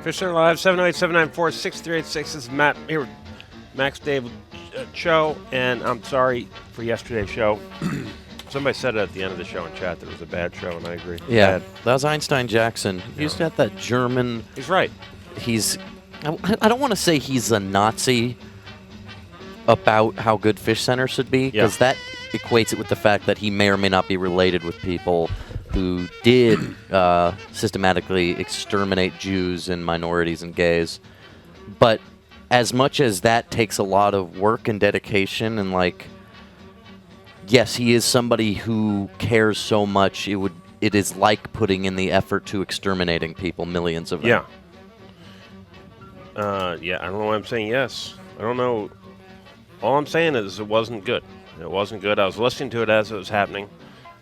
Fishcenter Live, 708-794-6386. This is Matt here with Max David show, and I'm sorry for yesterday's show. Somebody said it at the end of the show in chat that it was a bad show, and I agree. Yeah, bad. That was Einstein Jackson. He's got that German... He's right. I don't want to say he's a Nazi about how good Fishcenter should be, because that equates it with the fact that he may or may not be related with people who did systematically exterminate Jews and minorities and gays. But as much as that takes a lot of work and dedication and, like, yes, he is somebody who cares so much, it is like putting in the effort to exterminating people, millions of them. I don't know why I'm saying yes. I don't know. All I'm saying is it wasn't good. It wasn't good. I was listening to it as it was happening,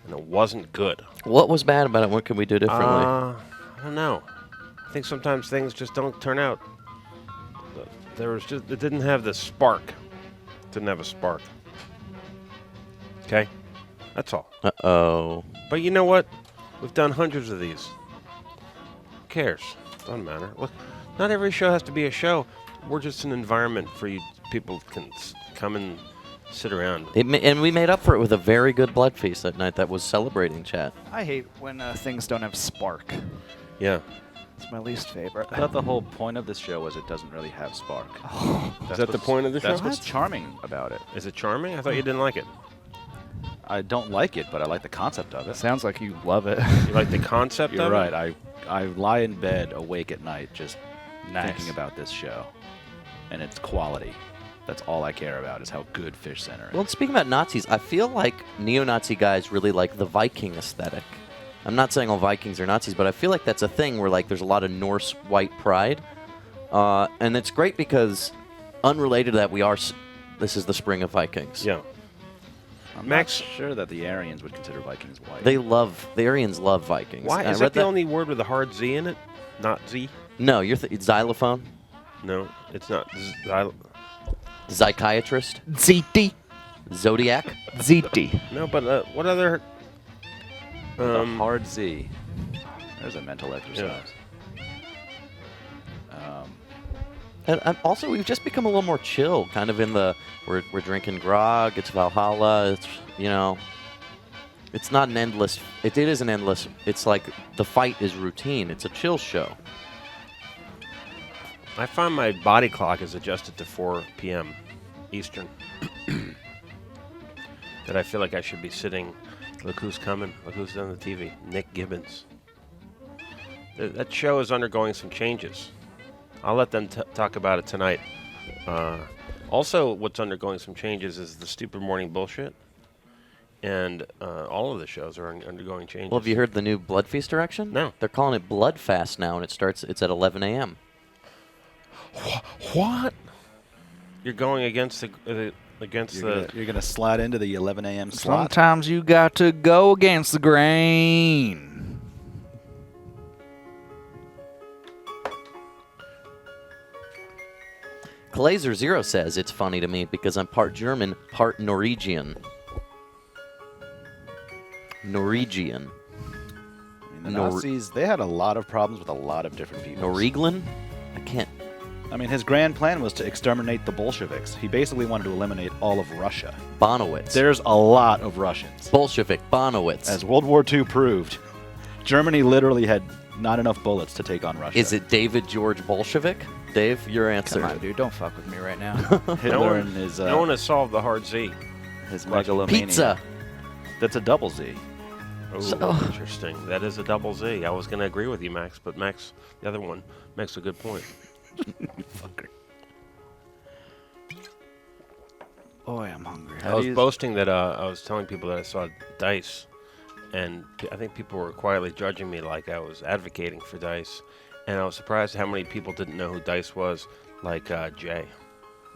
and it wasn't good. What was bad about it? What can we do differently? I don't know. I think sometimes things just don't turn out. It didn't have the spark. It didn't have a spark. Okay? That's all. Uh-oh. But you know what? We've done hundreds of these. Who cares? Doesn't matter. Look, not every show has to be a show. We're just an environment for you people can come and sit around. And we made up for it with a very good blood feast that night that was celebrating chat. I hate when things don't have spark. Yeah. It's my least favorite. I thought the whole point of this show was it doesn't really have spark. Is that the point of the show? That's what's charming about it. Is it charming? I thought you didn't like it. I don't like it, but I like the concept of it. Sounds like you love it. You like the concept You're of right. it? I lie in bed awake at night just Nice. thinking about this show and its quality. That's all I care about is how good Fishcenter is. Well, speaking about Nazis, I feel like neo-Nazi guys really like the Viking aesthetic. I'm not saying all Vikings are Nazis, but I feel like that's a thing where like there's a lot of Norse white pride, and it's great because, unrelated to that, this is the spring of Vikings. Yeah. I'm Max- not sure that the Aryans would consider Vikings white. The Aryans love Vikings. Why? And I Is read that the only word with a hard Z in it? Not Z? No, it's xylophone, No, it's not. psychiatrist, ZT. zodiac. ZT. No, but what other... The hard Z. There's a mental exercise. And also, we've just become a little more chill, kind of in the we're drinking grog. It's Valhalla. It's it's not an endless. It is an endless. It's like the fight is routine. It's a chill show. I find my body clock is adjusted to 4 p.m. Eastern. That I feel like I should be sitting. Look who's coming. Look who's on the TV. Nick Gibbons. That show is undergoing some changes. I'll let them talk about it tonight. Also, what's undergoing some changes is the stupid morning bullshit. And all of the shows are undergoing changes. Well, have you heard the new Blood Feast direction? No. They're calling it Blood Fast now, and it's at 11 a.m. What? You're going against You're gonna slide into the 11 a.m. slot. Sometimes you got to go against the grain. Glazer0 says it's funny to me because I'm part German, part Norwegian. Norwegian. I mean, the Nazis, they had a lot of problems with a lot of different people. Norwegian? I can't. I mean, his grand plan was to exterminate the Bolsheviks. He basically wanted to eliminate all of Russia. Bonowitz. There's a lot of Russians. Bolshevik. Bonowitz. As World War II proved, Germany literally had not enough bullets to take on Russia. Is it David George Bolshevik? Dave, your answer. Come on, dude. Don't fuck with me right now. Hitler and his no one has solved the hard Z. his megalomania. Pizza. That's a double Z. Oh, So- interesting. That is a double Z. I was going to agree with you, Max, but Max, the other one, makes a good point. Fucker. Boy, I'm hungry. I was boasting that I was telling people that I saw Dice, and I think people were quietly judging me like I was advocating for Dice, and I was surprised how many people didn't know who Dice was, like Jay.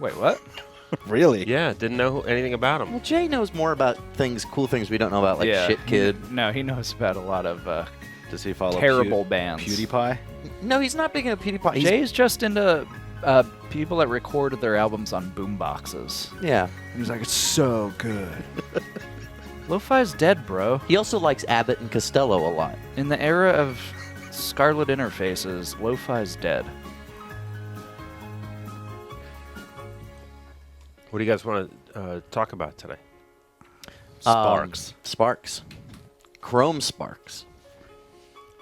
Wait, what? Really? Yeah, didn't know anything about him. Well, Jay knows more about cool things we don't know about, like Shit Kid. No, he knows about a lot of Does he follow terrible bands. PewDiePie? No, he's not big into PewDiePie. Jay's just into people that recorded their albums on boomboxes. Yeah. And he's like, it's so good. Lo-fi's dead, bro. He also likes Abbott and Costello a lot. In the era of Scarlet interfaces, lo-fi's dead. What do you guys want to talk about today? Sparks. Sparks. Chrome Sparks.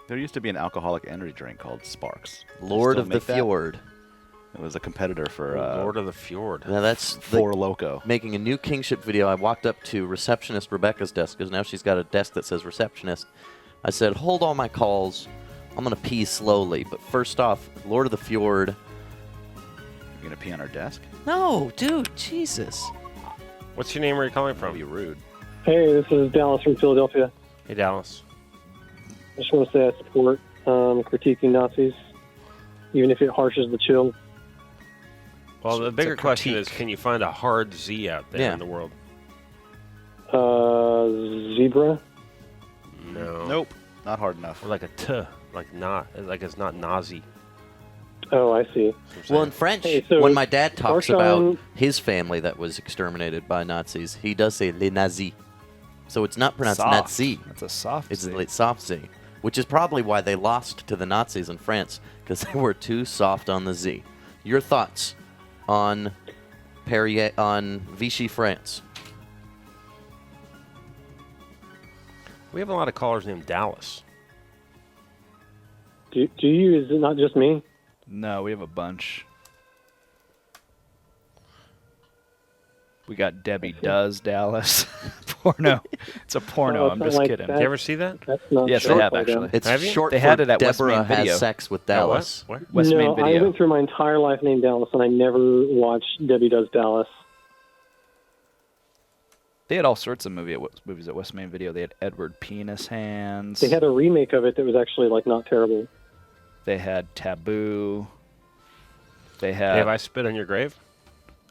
There used to be an alcoholic energy drink called Sparks. They Lord still of the make that? Fjord. It was a competitor for Lord of the Fjord. Now that's Four Loco. making a new kingship video. I walked up to receptionist Rebecca's desk because now she's got a desk that says receptionist. I said, hold all my calls. I'm going to pee slowly. But first off, Lord of the Fjord. You're gonna pee on our desk? No, dude, Jesus. What's your name? Where are you calling That'd from? be rude. Hey, this is Dallas from Philadelphia. Hey, Dallas. I just want to say I support critiquing Nazis, even if it harshes the chill. Well, the It's bigger a question is, critique. can you find a hard Z out there Yeah. in the world? Zebra. No. Nope. Not hard enough. Or like a T, like it's not Nazi. Oh, I see. Well, in French, Hey, so when my dad talks Marshawn- about his family that was exterminated by Nazis, he does say les nazis. So it's not pronounced Soft. Nazi. That's a soft It's Z. the soft Z, which is probably why they lost to the Nazis in France, because they were too soft on the Z. Your thoughts on Vichy, France? We have a lot of callers named Dallas. Do you? Is it not just me? No, we have a bunch. We got Debbie Does Dallas. porno. It's a porno. Oh, I'm it's just not like kidding. that. Did you ever see that? That's not Yes, they short have by them. actually. It's Have you? short They for had it at West Deborah Main has Video. sex with Oh, Dallas. what? Where? West Main No, Video. I went through my entire life named Dallas, and I never watched Debbie Does Dallas. They had all sorts of movies at West Main Video. They had Edward Penis Hands. They had a remake of it that was actually like not terrible. They had Taboo. They Dave, had. I spit on your grave.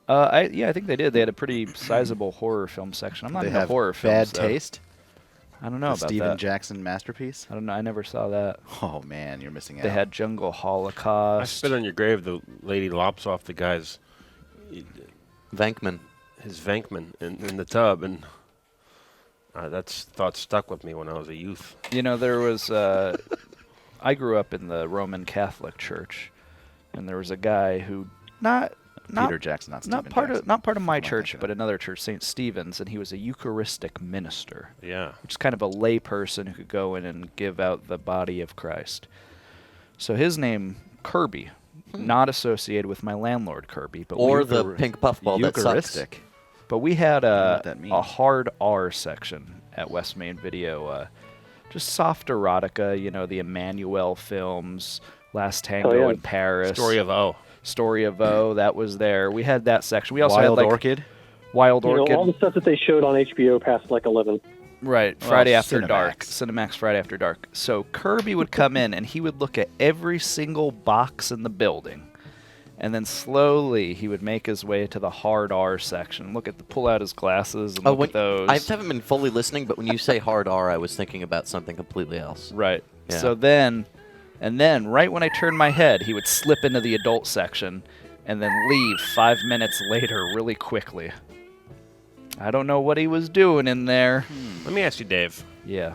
I think they did. They had a pretty sizable horror film section. I'm not They into have horror Bad films. though. Taste. I don't know The about Steven that. Jackson masterpiece. I don't know. I never saw that. Oh man, you're missing out. They had Jungle I Holocaust. spit on your grave. The lady lops off the guy's Venkman. his Venkman in the tub, and that's thought stuck with me when I was a youth. You know, there was. I grew up in the Roman Catholic Church, and there was a guy who not Peter Jackson, not Steven Jackson. not part of my Am I church, thinking but of? another church, St. Stephen's, and he was a Eucharistic minister, Yeah. which is kind of a lay person who could go in and give out the body of Christ. So his name Kirby, not associated with my landlord Kirby, but Or we, the pink puffball that sucks. Eucharistic. but we had know a what that means. a hard R section at West Main Video, just soft erotica. You know, the Emmanuel films, Last Tango yeah. in Paris, Story of O. Story of O, that was there. We had that section. We also Wild had like Orchid. Wild You know, Orchid. all the stuff that they showed on HBO past like 11. Right, Well, Friday After Cinemax. Dark. Cinemax Friday After Dark. So Kirby would come in and he would look at every single box in the building. And then slowly he would make his way to the hard R section. Pull out his glasses and look at those. I haven't been fully listening, but when you say hard R, I was thinking about something completely else. Right. Yeah. So then right when I turned my head, he would slip into the adult section and then leave 5 minutes later really quickly. I don't know what he was doing in there. Let me ask you, Dave. Yeah.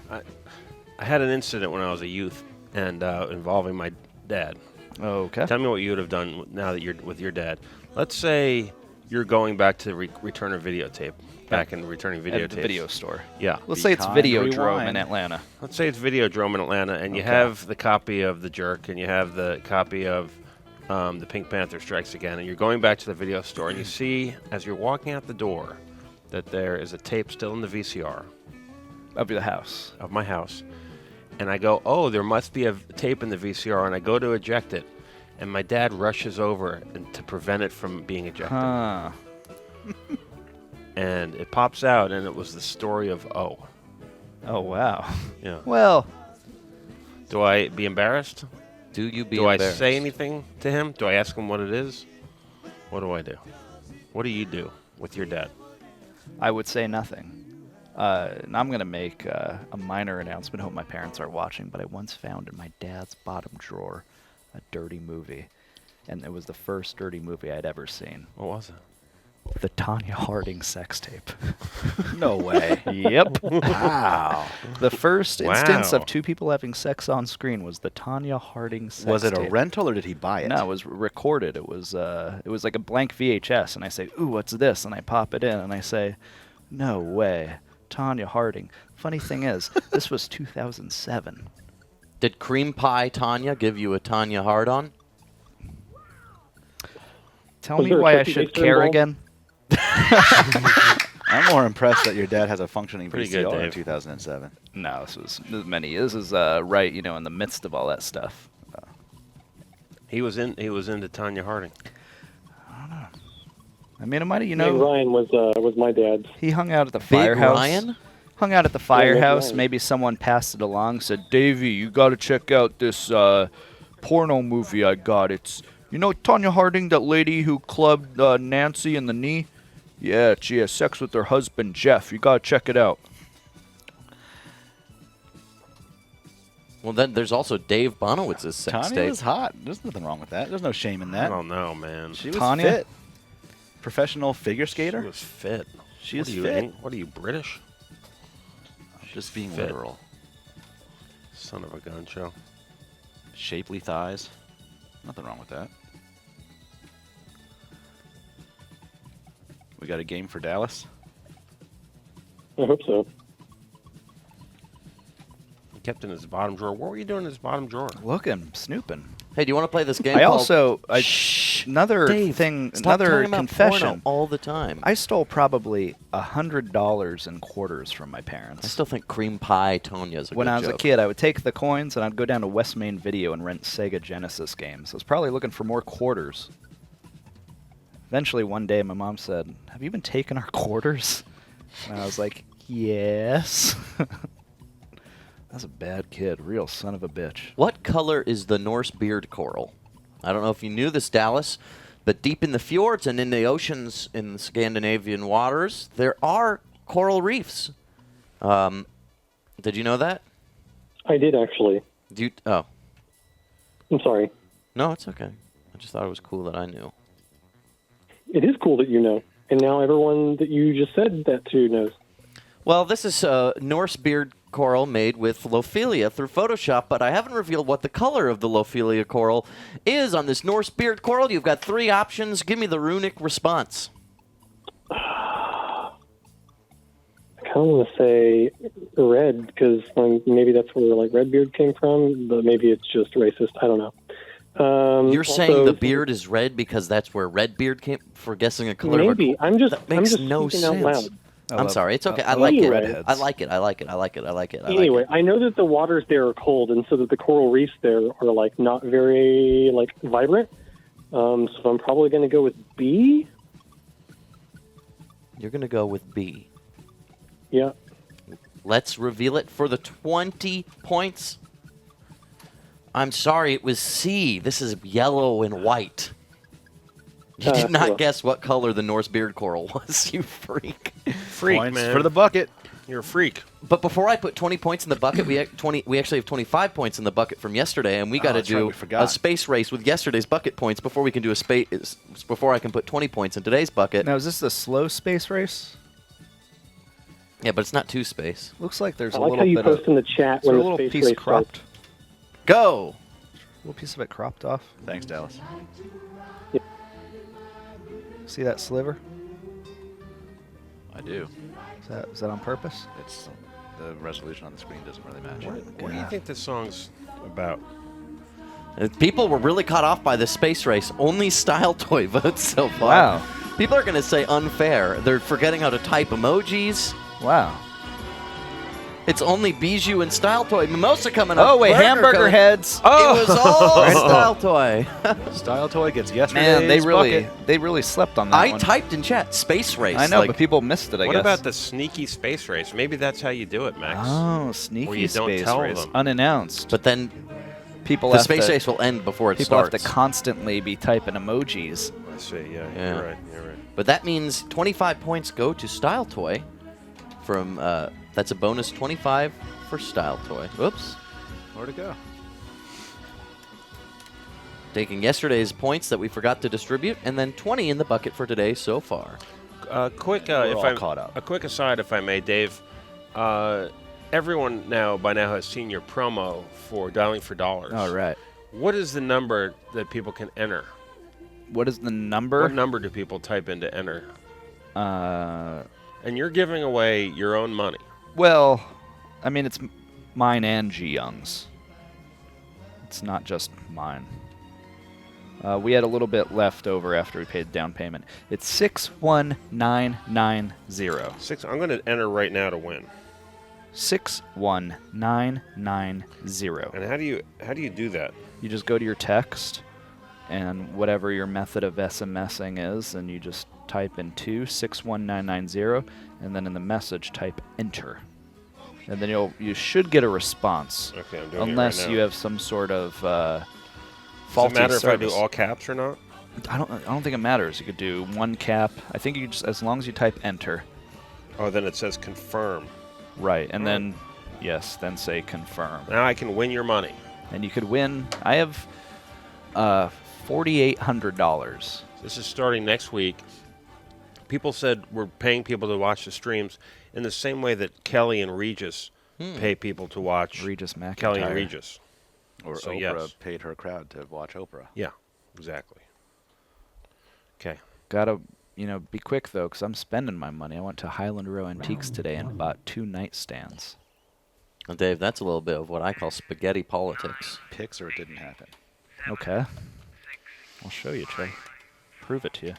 I had an incident when I was a youth, and involving my dad. Okay. Tell me what you would have done now that you're with your dad. Let's say you're going back to return a videotape, back and returning videotapes. At the video store. Yeah. Let's Be say it's kind, Videodrome rewind. in Atlanta. Let's say it's Videodrome in Atlanta, and you Okay. have the copy of The Jerk, and you have the copy of The Pink Panther Strikes Again, and you're going back to the video store, and you see, as you're walking out the door, that there is a tape still in the VCR Of the house. of my house. And I go, oh, there must be a tape in the VCR, and I go to eject it, and my dad rushes over to prevent it from being ejected. Huh. And it pops out, and it was the story of O. Oh, wow. Yeah. Well, Do I be embarrassed? Do you be Do I embarrassed? say anything to him? Do I ask him what it is? What do I do? What do you do with your dad? I would say nothing. And I'm going to make a minor announcement. I hope my parents are watching, but I once found in my dad's bottom drawer a dirty movie. And it was the first dirty movie I'd ever seen. What was it? The Tonya Harding sex tape. No way. Yep. Wow. The first instance Wow. of two people having sex on screen was the Tonya Harding sex Was it a tape. rental or did he buy it? No, it was recorded. It was like a blank VHS, and I say, "Ooh, what's this?" And I pop it in, and I say, "No way, Tonya Harding." Funny thing is, this was 2007. Did Cream Pie Tanya give you a Tanya hard-on? Tell Was me there a why I turkey should baster care involved? again. I'm more impressed that your dad has a functioning Pretty good, VCR in Dave. 2007. No, this was right, in the midst of all that stuff. He was into Tonya Harding. I mean, it might have, Meg Ryan was my dad's. he hung out at the Big firehouse. Ryan? Hung out at the Meg firehouse. Ryan. Maybe someone passed it along. Said, "Davey, you got to check out this porno movie I got. It's Tonya Harding, that lady who clubbed Nancy in the knee. Yeah, she has sex with her husband Jeff. You got to check it out." Well, then there's also Dave Bonowitz's sex Tanya tape. was hot. There's nothing wrong with that. There's no shame in I that. don't know, man. She was Tanya? fit. Professional figure She skater. was fit. She What is are you, fit. What are you, British? Just being fit. literal. Son of a gun show. Shapely thighs. Nothing wrong with that. We got a game for Dallas. I hope so. He kept in his bottom drawer. What were you doing in his bottom drawer? Looking, snooping. Hey, do you want to play this game? I called also, I, bitch. Another Dave, thing, stop another talking about confession. porno all the time. I stole probably $100 in quarters from my parents. I still think cream pie Tonya is a When good I was a joke. kid, I would take the coins and I'd go down to West Main Video and rent Sega Genesis games. I was probably looking for more quarters. Eventually, one day, my mom said, "Have you been taking our quarters?" And I was like, "Yes." That's a bad kid, real son of a bitch. What color is the Norse beard coral? I don't know if you knew this, Dallas, but deep in the fjords and in the oceans in the Scandinavian waters, there are coral reefs. Did you know that? I did actually. Oh, I'm sorry. no, it's okay. I just thought it was cool that I knew. It is cool that you know, and now everyone that you just said that to knows. Well, this is Norse beard coral made with Lophelia through Photoshop, but I haven't revealed what the color of the Lophelia coral is on this Norse beard coral. You've got 3 options. Give me the runic response. I kind of want to say red because maybe that's where like Redbeard came from, but maybe it's just racist. I don't know. You're saying also, the beard is red because that's where Redbeard came for guessing a color? Maybe. Of a, that makes I'm just no speaking out sense. loud. I'm sorry. It's okay. I love like it. redheads. I like it. I like it. I like it. I like it. I like Anyway, it. I know that the waters there are cold, and so that the coral reefs there are like not very like vibrant. So I'm probably going to go with B. You're going to go with B. Yeah. Let's reveal it for the 20 points. I'm sorry, it was C. This is yellow and white. You did not guess what color the Norse beard coral was, you freak. Freak, Points man. for the bucket. You're a freak. But before I put 20 points in the bucket, we actually have 25 points in the bucket from yesterday, and we got to that's right, do we forgot. a space race with yesterday's bucket points before we can do before I can put 20 points in today's bucket. Now, is this the slow space race? Yeah, but it's not 2 space. Looks like there's I a like little how you bit post of in the chat is there when a the little space piece race cropped. starts. Go! A little piece of it cropped off. Thanks, Dallas. See that sliver? I do. Is that on purpose? It's the resolution on the screen doesn't really match. What do you think this song's about? People were really caught off by the space race. Only Style Toy votes so far. Wow. People are going to say unfair. They're forgetting how to type emojis. Wow. It's only Bijou and Style Toy. Mimosa coming up. Oh wait, Burger hamburger coming. heads. Oh. It was all Style Toy. Style Toy gets yesterday's Man, they bucket. really slept on that I one. typed in chat space race. I know, like, but people missed it. I What guess. about the sneaky space race? Maybe that's how you do it, Max. Oh, sneaky Or you don't space tell race, them. unannounced. But then people the have space to, race will end before it people starts. have to constantly be typing emojis. I see. Yeah, Yeah. you're right. You're right. But that means 25 points go to Style Toy. From that's a bonus 25 for Style Toy. Whoops. Where to go? Taking yesterday's points that we forgot to distribute, and then 20 in the bucket for today so far. Quick, We're if all I'm caught up. a quick aside, if I may, Dave. Everyone by now has seen your promo for Dialing for Dollars. All right. What is the number that people can enter? What is the number? What number do people type in to enter? Uh, And you're giving away your own money. well, I mean it's mine and Ji Young's. It's not just mine. We had a little bit left over after we paid down payment. It's 61990. I'm going to enter right now to win. 61990. And how do you do that? You just go to your text and whatever your method of SMSing is, and you just type in 61990, and then in the message type enter. And then you should get a response. Okay, I'm doing unless it right now. you have some sort of Does faulty it matter service. if I do all caps or not? I don't think it matters. You could do one cap. I think you just as long as you type enter. Oh, then it says confirm. Right, and then then say confirm. Now I can win your money. And you could win. I have $4,800. This is starting next week. People said we're paying people to watch the streams in the same way that Kelly and Regis pay people to watch Regis McIntyre. Kelly and Regis. Or So, Oprah yes. paid her crowd to watch Oprah. Yeah, exactly. Okay. Gotta, be quick though, because I'm spending my money. I went to Highland Row Antiques today and bought 2 nightstands. Well, Dave, that's a little bit of what I call spaghetti politics. Picks or it didn't happen. Okay. I'll show you, Trey. Prove it to you.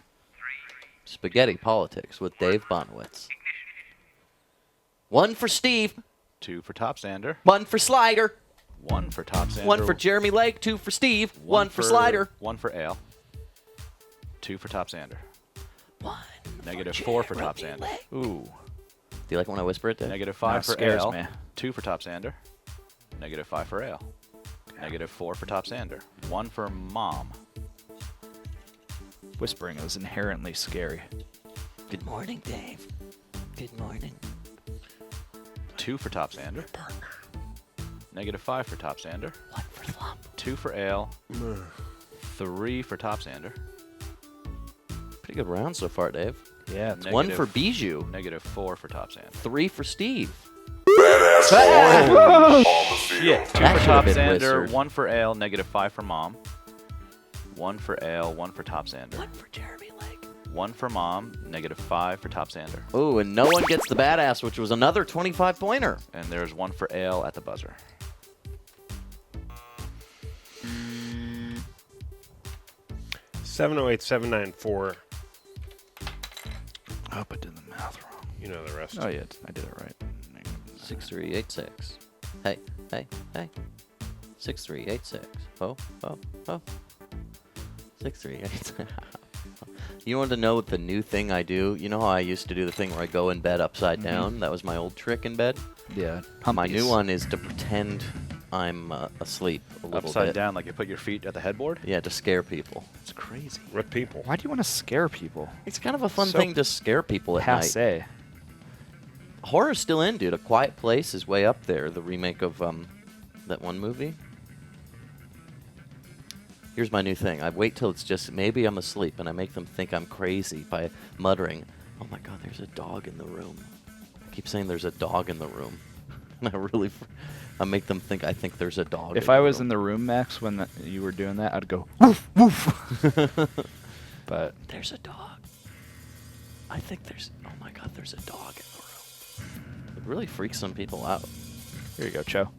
Spaghetti Politics with Dave Bonowitz. 1 for Steve. 2 for Top Sander. 1 for Slider. 1 for Top Sander. 1 for Jeremy Lake. 2 for Steve. 1 for Slider. 1 for Ale. 2 for Top Sander. 1 -4 for Top Sander. Ooh. Do you like when I whisper it, Dave? -5 for scares Ale. me. 2 for Top Sander. -5 for Ale. -4 for Top Sander. 1 for Mom. Whispering is inherently scary. Good morning, Dave. Good morning. 2 for Top Sander. -5 for Top Sander. 1 for Slump. 2 for Ale. 3 for Top Sander. Pretty good round so far, Dave. Yeah, it's 1 for Bijou. -4 for Top Sander. 3 for Steve. Shit. 2 That for should Top have been Sander. whispered. 1 for Ale. -5 for Mom. 1 for Ale. 1 for Top Sander. 1 for Jeremy Lake. 1 for Mom. -5 for Top Sander. Oh, and no one gets the badass, which was another 25-pointer. And there's 1 for Ale at the buzzer. 708-794. I hope I did the math wrong. You know the rest. Oh, yeah, I did it right. 6386. Hey, hey, hey. 6386. Oh, oh, oh. 6386. You want to know what the new thing I do? You know how I used to do the thing where I go in bed upside down? That was my old trick in bed. Yeah. My new one is to pretend I'm asleep a little Upside bit. down, like you put your feet at the headboard? Yeah, to scare people. It's crazy. With people. Why do you want to scare people? It's kind of a fun So thing to scare people at night. Passe. Horror's still in, dude. A Quiet Place is way up there, the remake of that one movie. Here's my new thing. I wait till it's just, maybe I'm asleep, and I make them think I'm crazy by muttering, oh my god, there's a dog in the room. I keep saying there's a dog in the room. And I make them think I think there's a dog If in I the was room. in the room, Max, when you were doing that, I'd go, woof, woof. But There's a dog. I think there's, oh my god, there's a dog in the room. It really freaks some people out. here you go, Cho.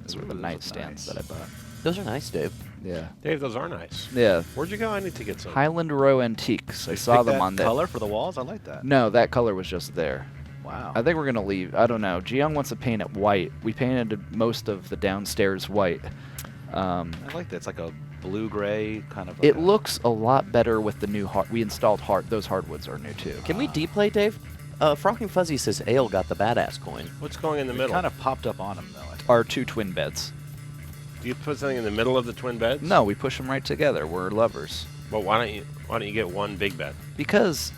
These were the Ooh, those are nightstands nice. that I bought. Those are nice, Dave. Yeah. Dave, those are nice. Yeah. Where'd you go? I need to get some. Highland Row Antiques. I saw Pick them that on color for the walls? I like that. No, that color was just there. Wow. I think we're gonna leave. I don't know. Jiyoung wants to paint it white. We painted most of the downstairs white. I like that. It's like a blue-gray kind of. It looks a lot better with the new we installed those hardwoods are new too. Can we deplay, Dave? Frocking Fuzzy says Ale got the badass coin. What's going in the It middle? kind of popped up on him, though. I think. Our 2 twin beds. Do you put something in the middle of the twin beds? No, we push them right together. We're lovers. Well, why don't you get one big bed? Because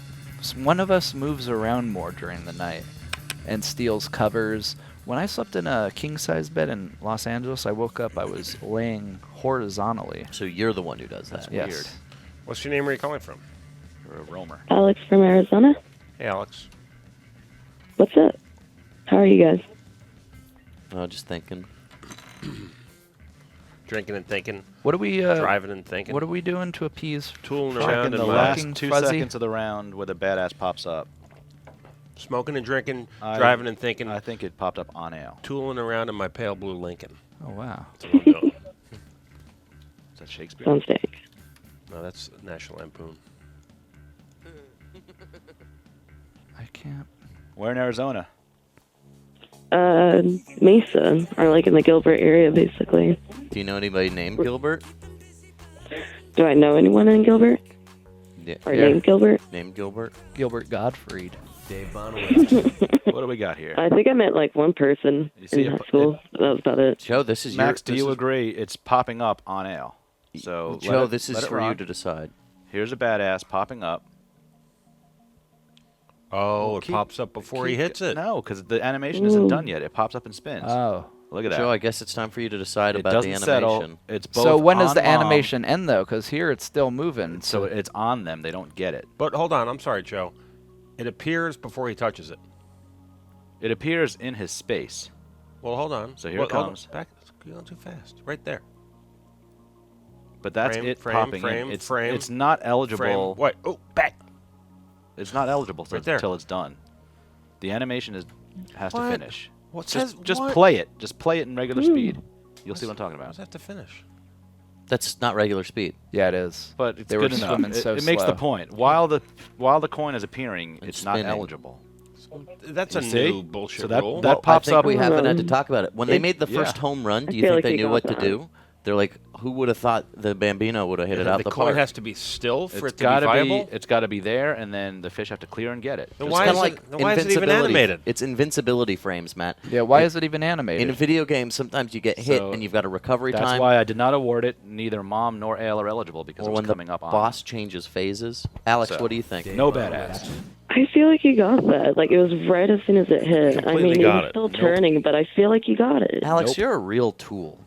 one of us moves around more during the night and steals covers. When I slept in a king-size bed in Los Angeles, I woke up, I was laying horizontally. So you're the one who does that. Yes. Weird. What's your name? Where are you calling from? You're a roamer. Alex from Arizona. Hey, Alex. What's up? How are you guys? Just thinking. Drinking and thinking. What are we Driving and thinking. What are we doing to appease Tooling Frockin' around In in the my last Fucking 2 Fuzzy? seconds of the round where the badass pops up, Smoking and drinking, I- driving and thinking, I think it popped up on Ale. tooling around in my pale blue Lincoln. Oh wow. That's what I'm doing. Is that Shakespeare? Sounds dank. No, that's National Lampoon. I can't. We're in Arizona. Mesa, or like in the Gilbert area, basically. Do you know anybody named Gilbert? Do I know anyone in Gilbert? Yeah. Or named Gilbert? Named Gilbert? Gilbert Gottfried. Dave Bonowitz. What do we got here? I think I met like one person You see in it- high school. That was about it. Joe, this is Max, do your... you agree? It's popping up on Ale. So Joe, let it- this let is it for you run. to decide. Here's a badass popping up. Oh, it Keep- pops up before he hits it. No, because the animation isn't done yet. It pops up and spins. Oh. Look at that. Joe, I guess it's time for you to decide it about doesn't the animation. settle. It's both So when does on the Mom, animation end though? Because here it's still moving. So it's on them. They don't get it. But hold on, I'm sorry, Joe. It appears before he touches it. It appears in his space. Well, hold on. So here it Hold on. comes. Back. You're going too fast. Right there. But that's Frame, it frame, popping frame, in. It's, frame, it's not eligible. Frame. What? Oh, back. It's not eligible Right there. until it's done. The animation has to What? finish. What Just says what? play it. Just play it in regular speed. You'll see what I'm talking What does about. that have to finish? That's not regular speed. Yeah, it is. But it's They were good enough. swimming so It makes the slow. point. While the coin is appearing, it's not spinning. eligible. That's a You see? new bullshit So that- rule. that I pops think up. we haven't had to Um, talk about it. When they it- made the yeah. first home run, do you feel think like they you knew got what to that. do? They're like, who would have thought the Bambino would have hit it out the the coin park? has to be still for It's it to be gotta viable. It's got to be there, and then the fish have to clear and get it. Then It's why kinda is like it? Then why is it even invincibility. animated? It's invincibility frames, Matt. Yeah, why is it even animated? In video games, sometimes you get hit So and you've got a recovery That's time. why I did not award it. Neither Mom nor Ale are eligible because or it was when the coming up on. boss changes phases. Alex, So, what do you think? No badass. I feel like you got that. Like, it was right as soon as it hit. I Completely mean, it got was it. still Nope. turning, but I feel like you got it. Alex, Nope. you're a real tool.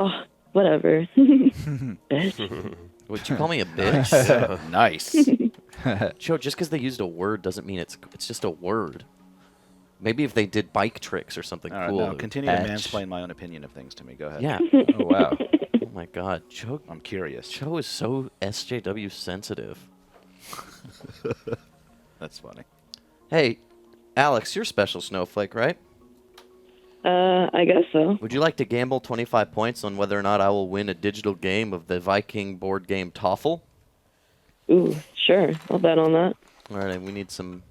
Oh, whatever. Bitch. Would you call me a bitch? Nice. Joe, just because they used a word doesn't mean it's just a word. Maybe if they did bike tricks or something All right, cool. now continue to Bitch. mansplain my own opinion of things to me. Go ahead. Yeah. Oh, wow. Oh my God, Joe. I'm curious. Joe is so SJW sensitive. That's funny. Hey, Alex, you're special snowflake, right? I guess so. Would you like to gamble 25 points on whether or not I will win a digital game of the Viking board game Toffel? Ooh, sure. I'll bet on that. All right, we need some.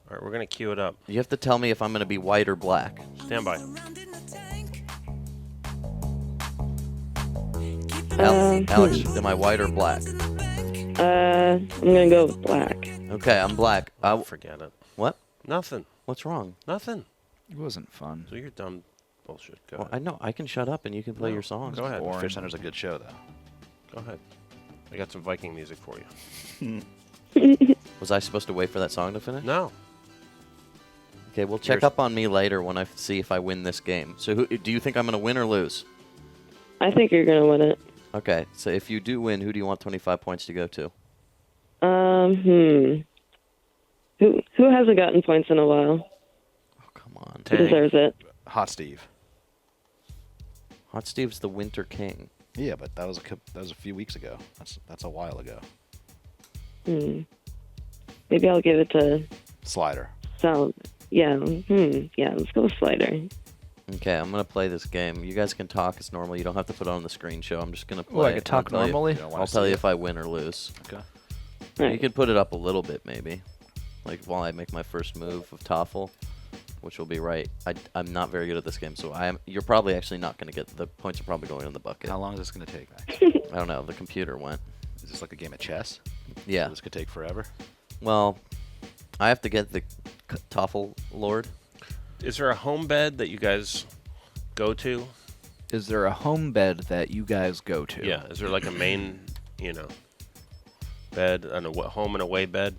All right, we're gonna queue it up. You have to tell me if I'm going to be white or black. Stand by. Alex, am I white or black? I'm gonna go with black. Okay, I'm black. Forget it. What? Nothing. What's wrong? Nothing. It wasn't fun. So you're dumb bullshit. Go Well, ahead. I know. I can shut up and you can play No, your songs. Go ahead. Boring. Fishcenter's a good show, though. Go ahead. I got some Viking music for you. Was I supposed to wait for that song to finish? No. Okay, well, check Here's- up on me later when I see if I win this game. So, do you think I'm going to win or lose? I think you're gonna win it. Okay, so if you do win, who do you want 25 points to go to? Who hasn't gotten points in a while? Oh, come on. Who deserves it? Hot Steve. Hot Steve's the Winter King. Yeah, but that was a few weeks ago. That's a while ago. Maybe I'll give it to Slider. Sal. Yeah. Yeah. Let's go with Slider. Okay, I'm going to play this game. You guys can talk as normal. You don't have to put it on the screen show. I'm just going to play. Oh, I it. could talk I'll tell you- normally? You don't wanna I'll tell see you it? if I win or lose. Okay. You Right. can put it up a little bit, maybe. Like while I make my first move of Toffel, which will be right. I'm not very good at this game, so you're probably actually not going to get the points. Are probably going in the bucket. How long is this going to take, Max? I don't know. The computer went. Is this like a game of chess? Yeah. This could take forever. Well, I have to get the Toffel Lord. Is there a home bed that you guys go to? Is there a home bed that you guys go to? Yeah. Is there like a main, bed, home and away bed?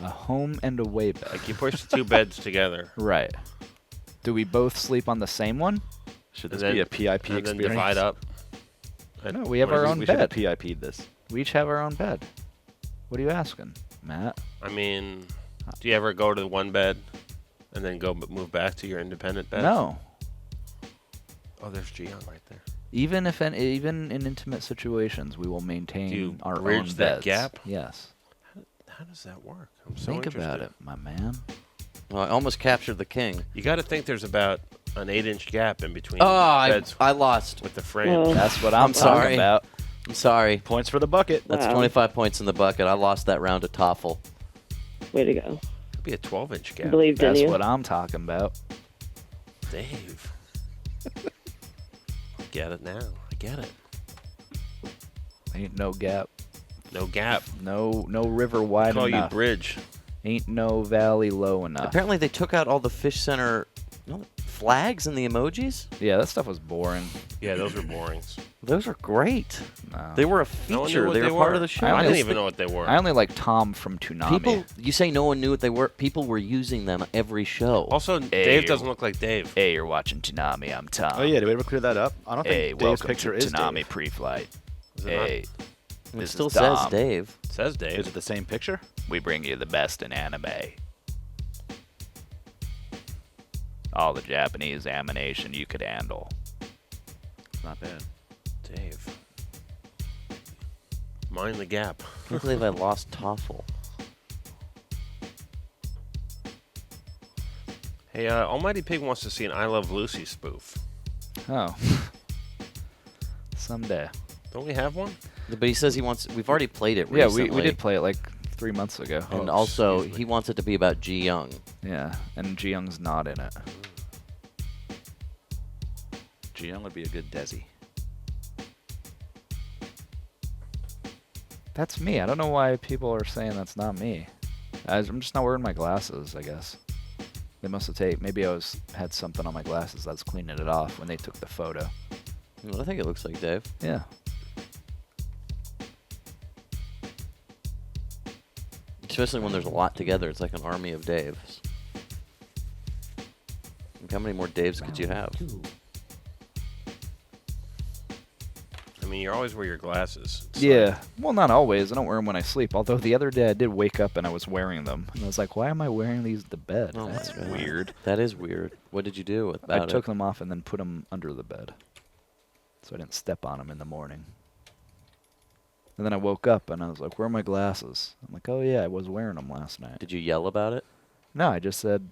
A home and away bed. Like you push the two beds together Right. Do we both sleep on the same one? Should and this be a PIP and experience? then divide up. No, we have our own We should have bed. PIP'd this. We each have our own bed. What are you asking, Matt? I mean, do you ever go to the one bed and then move back to your independent bed? No. Oh, there's Gian right there. Even in intimate situations, we will maintain Do you our bridge own that beds. get? Yes. How does that work? I'm so Think interested. about it, my man. Well, I almost captured the king. You got to think there's about an 8-inch gap in between Oh, beds I lost. with the frame. Oh. That's what I'm sorry. talking about. I'm sorry. Points for the bucket. That's Wow. 25 points in the bucket. I lost that round of Toffel. Way to go. Could be a 12-inch I gap. believed in That's you. what I'm talking about. Dave. I get it now. I get it. Ain't no gap. No gap. No river wide Call you enough. bridge. Ain't no valley low enough. Apparently, they took out all the Fishcenter flags and the emojis. Yeah, that stuff was boring. Yeah, those were boring. Those are great. No. They were a No one knew feature. what They they were part were. of the show. I I only didn't just even know what they were. I only like Tom from Toonami. People, you say no one knew what they were. People were using them every show. Also, Dave doesn't look like Dave. Hey, you're watching Toonami. I'm Tom. Oh yeah, did we ever clear that up? I don't Hey, think Dave's welcome picture to is Toonami Dave. pre-flight. Is it not? Hey, it this still is says Dom. Dave. It says Dave. Is it the same picture? we bring you the best in anime. All the Japanese animation you could handle. Not bad. Dave. Mind the gap. I can't believe I lost Toffel. Hey, Almighty Pig wants to see an I Love Lucy spoof. Oh. Someday. Don't we have one? But he says he wants. We've already played it Yeah, recently. we did play it like 3 months ago. And also, he wants it to be about Ji Young. Yeah, and Ji Young's not in it. Ji Young would be a good Desi. That's me. I don't know why people are saying that's not me. I'm just not wearing my glasses, I guess. They must have taken. Maybe had something on my glasses. I was cleaning it off when they took the photo. Well, I think it looks like Dave. Yeah. Especially when there's a lot together. It's like an army of Daves. Like, how many more Daves could you have? I mean, you always wear your glasses. It's Yeah. Well, not always. I don't wear them when I sleep. Although the other day I did wake up and I was wearing them. And I was like, why am I wearing these to bed? Oh, That's my God. weird. That is weird. What did you do about I it? took them off and then put them under the bed. So I didn't step on them in the morning. And then I woke up and I was like, where are my glasses? I'm like, oh yeah, I was wearing them last night. Did you yell about it? No, I just said,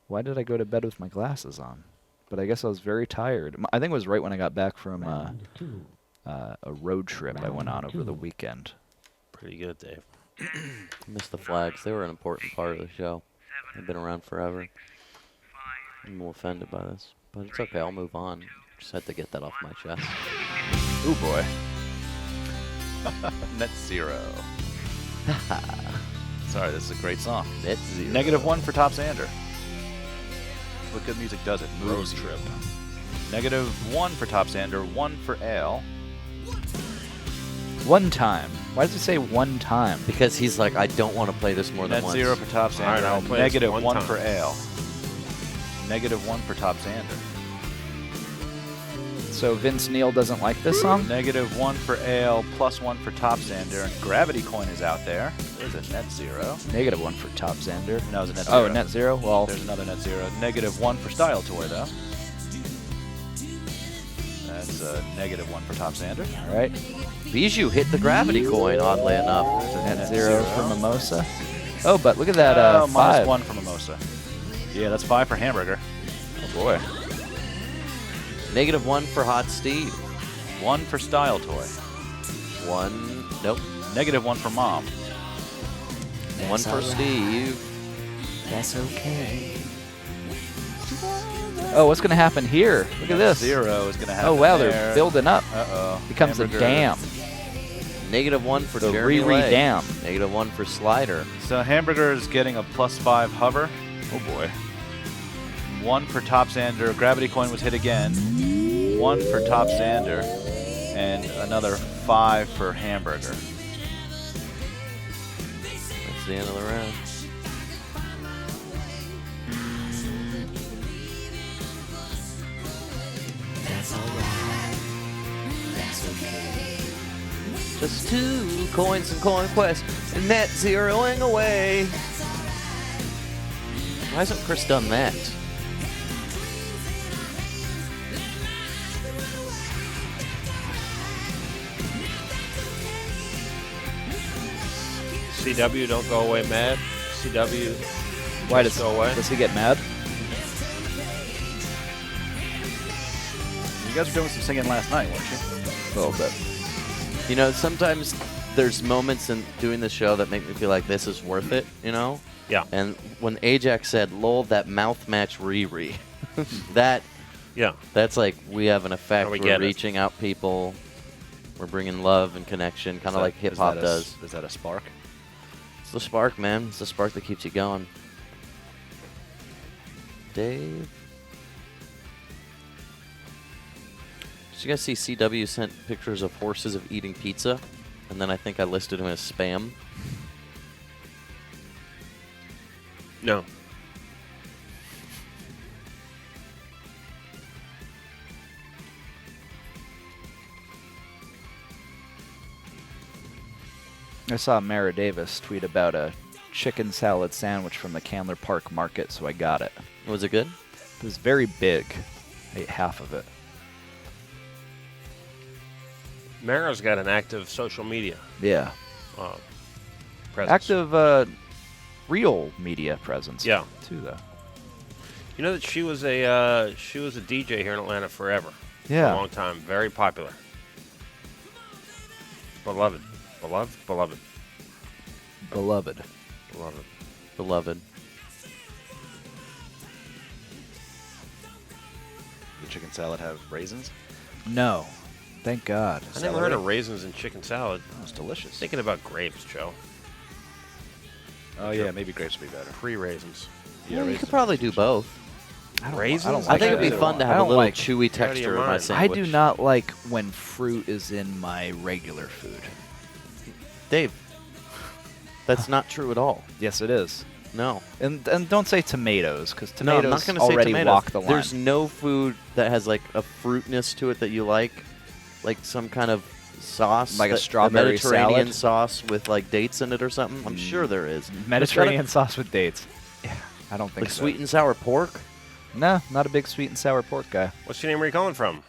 why did I go to bed with my glasses on? But I guess I was very tired. I think it was right when I got back from a road trip I went on over the weekend. pretty good, Dave. I miss the flags. They were an important part of the show. They've been around forever. I'm a little offended by this. But it's okay. I'll move on. Just had to get that off my chest. Ooh, boy. Net zero. Sorry, this is a great song. Net zero. -1 for Top Sander. What good music does it? Road Moves you. trip. -1 for Top Sander, 1 for Ale. One time. Why does it say one time? Because he's like, I don't want to play this more than Net once. 0 for Top Sander, I'll play this -1 one for time. Ale. -1 for Top Sander. So Vince Neil doesn't like this song? -1 for Ale, +1 for Top Sander, and Gravity Coin is out there. There's a net 0. -1 for Top Xander. No, it's a net 0. Oh, net 0? Well, There's another net 0. -1 for Style Toy, though. That's a -1 for Top Sander. all right. Bijou hit the gravity coin, oddly enough. Net 0 for Mimosa. Oh, but look at that, -1 5. for Mimosa. Yeah, that's 5 for Hamburger. Oh, boy. -1 for Hot Steve. 1 for Style Toy. 1. Nope. -1 for Mom. 1 for Steve. That's okay. Oh, what's going to happen here? Look at this. 0 is going to happen. Oh, wow, there. they're building up. Uh-oh. Becomes a Hamburger. dam. -1 for The Jeremy Riri Lay. Dam. -1 for Slider. So Hamburger is getting a +5 hover. Oh, boy. 1 for Top Sander. Gravity Coin was hit again. 1 for Top Sander. And another 5 for Hamburger. That's the end of the round. Just 2 coins and Coin Quest, and net zeroing away. Why hasn't Chris done that? CW, don't go away mad. CW, Why just go away. does he get mad? You guys were doing some singing last night, weren't you? A little bit. You know, sometimes there's moments in doing the show that make me feel like this is worth it, you know? Yeah. And when Ajax said, lol, that mouth match Riri, Yeah. that's like, we have an effect. We We're get it. reaching out people. We're bringing love and connection, kind of like hip hop does. Is that a spark? It's the spark, man. It's the spark that keeps you going. Dave? Did you guys see CW sent pictures of horses of eating pizza? And then I think I listed them as spam. No. I saw Mara Davis tweet about a chicken salad sandwich from the Candler Park Market, so I got it. Was it good? It was very big. I ate half of it. Mara's got an active social media Yeah. presence. Active real media presence. Yeah. Too, though. You know that she was a DJ here in Atlanta forever. For a Yeah. long time. Very popular. Beloved. Beloved? Beloved. Beloved. Beloved. Beloved. The chicken salad have raisins? No. Thank God. I never heard of raisins in chicken salad. It's delicious. Thinking about grapes, Joe. Oh, yeah, maybe grapes would be better. Pre-raisins. Yeah, you could probably do both. Raisins? I think it'd be either fun one. to I have a don't little like- chewy Get out of your texture in my mind. I sandwich. do not like when fruit is in my regular food. Dave, that's not true at all. Yes, it is. No. And don't say tomatoes, because No, tomatoes I'm not going to say already tomatoes. walk the line. There's no food that has like a fruitness to it that you like some kind of sauce, Like a that- strawberry Mediterranean salad? sauce with like dates in it or something. I'm sure there is. Mediterranean sauce with dates. Yeah, I don't think Like so. sweet and sour pork. No, not a big sweet and sour pork guy. What's your name? Where are you calling from?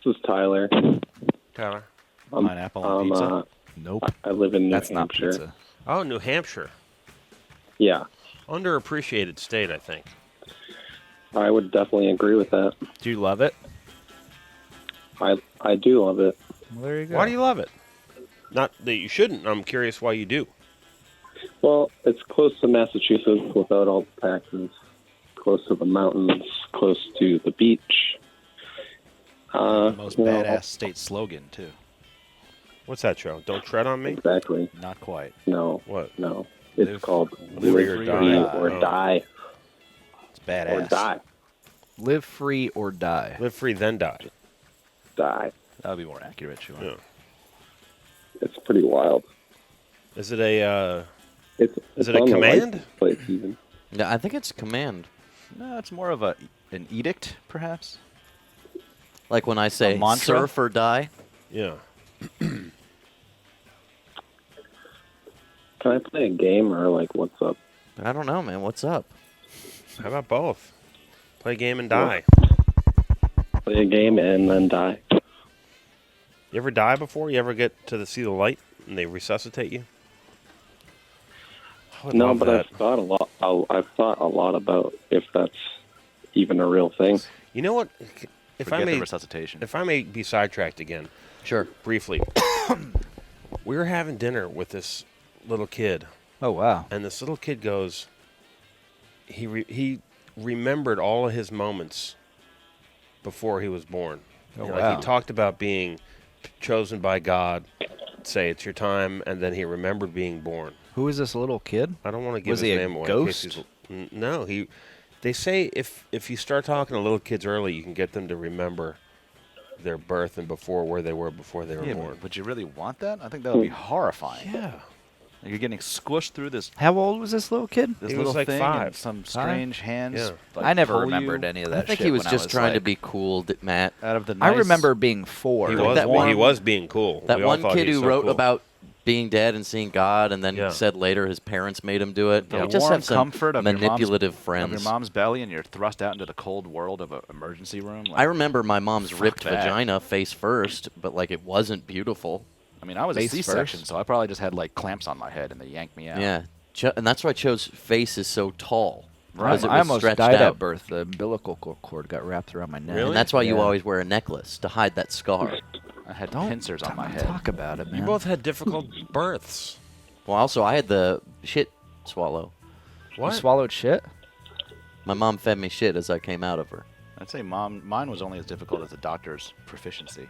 This is Tyler. Tyler. Pineapple on pizza? Nope. I live in New That's not Hampshire. pizza. Oh, New Hampshire. Yeah, Underappreciated state, I think. I would definitely agree with that. Do you love it? I do love it. Well, there you go. Why do you love it? Not that you shouldn't. I'm curious why you do. Well, it's close to Massachusetts without all the taxes. Close to the mountains, close to the beach. The most you know, badass state slogan, too. What's that show? Don't tread on me? Exactly. Not quite. No. What? No. It's Live- called live Live or Free Die. or Oh. Die. It's badass. Or Die. Live free or die. Live free, then die. Die. That would be more accurate, sure. Yeah. It's pretty wild. Is it a? It's Is it a on the command? license plate even. No, I think it's command. No, it's more of an edict, perhaps. Like when I say mantra? surf or die. Yeah. Can I play a game or like what's up? I don't know, man. What's up? How about both? Play a game and die. Play a game and then die. You ever die before? You ever get to see the light and they resuscitate you? I would No, love but that. I've thought a lot. I've thought a lot about if that's even a real thing. You know what? If Forget I may, the resuscitation. if I may be sidetracked again, Sure. briefly, we were having dinner with this little kid, Oh, wow. and this little kid goes, he remembered all of his moments before he was born. Oh, You know, wow. Like he talked about being chosen by God, say it's your time, and then he remembered being born. Who is this little kid? I don't want to give Was his he a name away. ghost? In case no, he. They say if you start talking to little kids early, you can get them to remember their birth and where they were before they were Yeah, born. but would you really want that? I think that would be horrifying. Yeah. You're getting squished through this How old was this little kid? He little was like thing 5. and some strange hands. Yeah. like, I never pull remembered you any of that I think shit he was when just I trying to like- be cool, Matt. out of the. I Nice, remember being 4. He Like was. that one- he was being cool. That We all one thought kid he was who so wrote cool. about being dead and seeing God, and then Yeah. said later his parents made him do it. the We just warm have some comfort of manipulative of friends. your mom's belly, and you're thrust out into the cold world of an emergency room. I remember my mom's ripped that. vagina face first, but like it wasn't beautiful. I mean, I was a Face C-section, first. so I probably just had like clamps on my head, and they yanked me out. Yeah, and that's why I chose face is so tall. Right. because it I was almost stretched died out. at birth. The umbilical cord got wrapped around my neck. Really? And that's why you Yeah. always wear a necklace to hide that scar. I had Don't pincers on my don't head. talk about it, man. You both had difficult births. Well, also I had the shit swallow. You What? swallowed shit? My mom fed me shit as I came out of her. I'd say mine was only as difficult as the doctor's proficiency.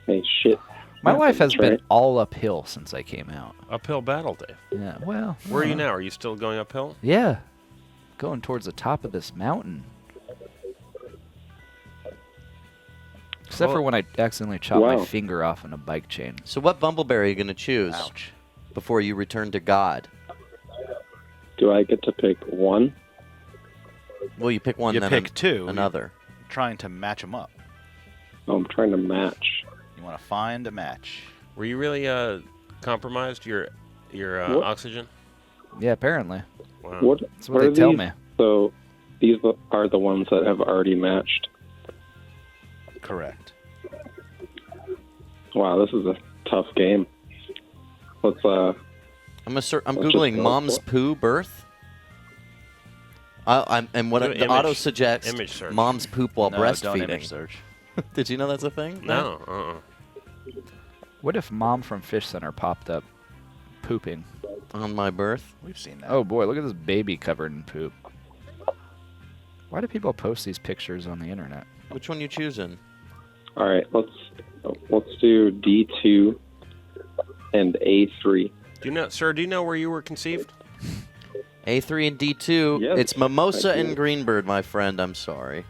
Hey, shit. My life has That's right. been all uphill since I came out. Uphill battle, Dave. Yeah, well. Where are you now? Are you still going uphill? Yeah. Going towards the top of this mountain. Except for Well- when I accidentally chopped my Wow. finger off on a bike chain. So what bumbleberry are you going to choose Ouch. before you return to God? Do I get to pick one? Well, you pick one, You then pick two. another. Trying to match them up. Oh, I'm trying to match. You want to find a match. Were you really compromised your What? oxygen? Yeah, apparently. Wow. What? That's what they are tell these? me. So these are the ones that have already matched. Correct. Wow, this is a tough game. Let's I'm Let's googling just go mom's for it. poo birth. And what Do the image- auto suggests image search. mom's poop while No, don't breastfeeding. image search. Did you know that's a thing? No. What if Mom from Fishcenter popped up pooping? On my birth. We've seen that. Oh boy, look at this baby covered in poop. Why do people post these pictures on the internet? Which one you choosing? All right, let's do D2 and A3. Do you know, sir? Do you know where you were conceived? A3 and D2. Yes, It's Mimosa I do. and Greenbird, my friend. I'm sorry.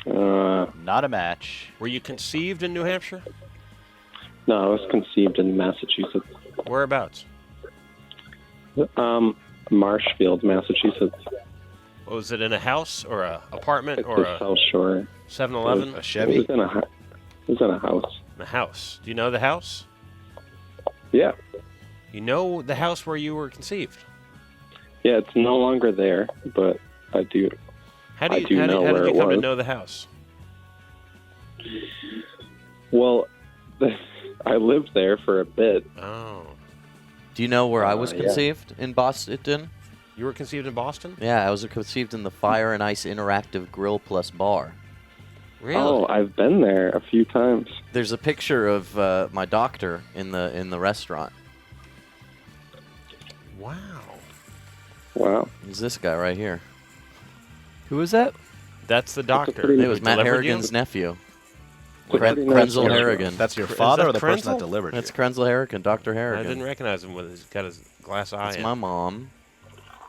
Not a match. Were you conceived in New Hampshire? No, I was conceived in Massachusetts. Whereabouts? Marshfield, Massachusetts. Was it in a house or a apartment It's or the a South Shore. 7-Eleven? A It Chevy? was in a house. A house. Do you know the house? Yeah. You know the house where you were conceived. Yeah, it's no longer there, but I do. How do I you, do how know did, how where did you it come to was. know the house? Well, I lived there for a bit. Oh. Do you know where I was yeah. conceived? In Boston? You were conceived in Boston? Yeah, I was conceived in the Fire and Ice Interactive Grill Plus Bar. Really? Oh, I've been there a few times. There's a picture of my doctor in the restaurant. Wow. Wow. It's this guy right here. Who is that? That's the doctor. pretty- It was Who Matt delivered you? Nephew. It's a pretty nice Krenzel restaurant. Harrigan. That's your Is father that or the person that Krenzel? delivered That's you? Krenzel Harrigan, Dr. I Harrigan. didn't recognize him with he's got his glass eye. That's in. my mom.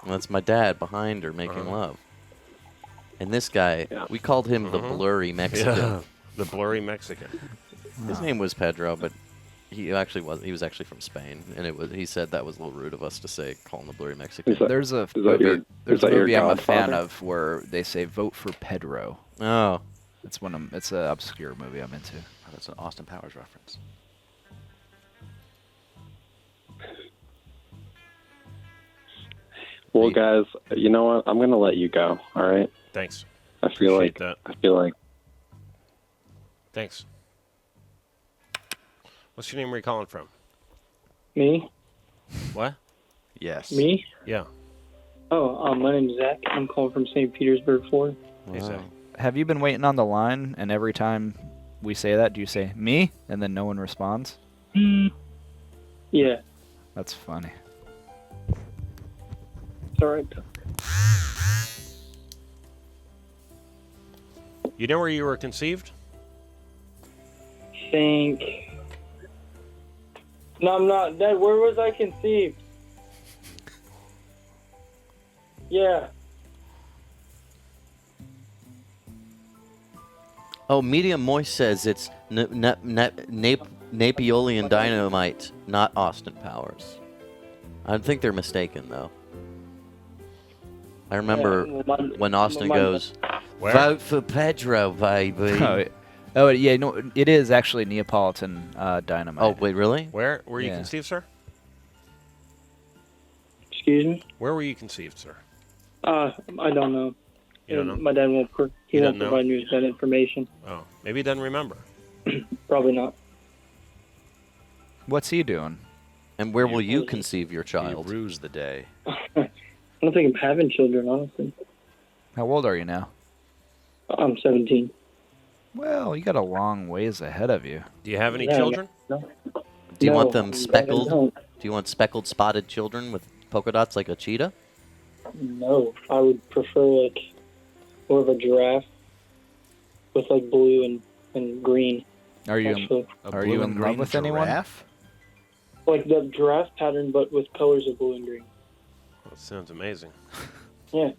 And that's my dad behind her making Uh-huh. love. And this guy, Yeah. we called him the Uh-huh. blurry Mexican. Yeah. The blurry Mexican. His name was Pedro, but he actually was. He was actually from Spain, and it was. He said that was a little rude of us to say, call him the blurry Mexican. Is that- There's a Is that your- movie. There's is a that your movie I'm a fan godfather? of where they say vote for Pedro. Oh, It's one of it's an obscure movie I'm into. Oh, that's an Austin Powers reference. Well, guys, you know what? I'm gonna let you go. All right. Thanks. I feel Appreciate like that. I feel like Thanks. What's your name? Where are you calling from? Me? What? Yes. Me? Yeah. Oh, my name's Zach. I'm calling from St. Petersburg, Florida. Hey, Zach. Have you been waiting on the line, and every time we say that, do you say me, and then no one responds? Yeah, That's funny. it's all right. You know where you were conceived? Think. No, I'm not. Dad, where was I conceived? Yeah. oh, Medium Moist says it's Napoleon Dynamite, not Austin Powers. I think they're mistaken though. I remember Yeah, well, when Austin my- goes, Where? vote for Pedro, baby. Oh, yeah, no, it is actually Neapolitan Dynamite. Oh, wait, really? Where were you Yeah. conceived, sir? Excuse me? Where were you conceived, sir? I don't know. You don't know? My dad won't. He You won't don't know? provide me with that information. Oh, maybe he doesn't remember. Probably not. What's he doing? And where will you conceive your You child? ruse the day. I don't think I'm having children, honestly. How old are you now? I'm 17. Well, you got a long ways ahead of you. Do you have any Yeah, children? No. Do you want No, them I speckled? don't. Do you want speckled, spotted children with polka dots like a cheetah? No, I would prefer like more of a giraffe with like blue and green. Are you? Actually, A Are blue you and in love green with anyone? giraffe? like the giraffe pattern, but with colors of blue and green. That sounds amazing. Yeah.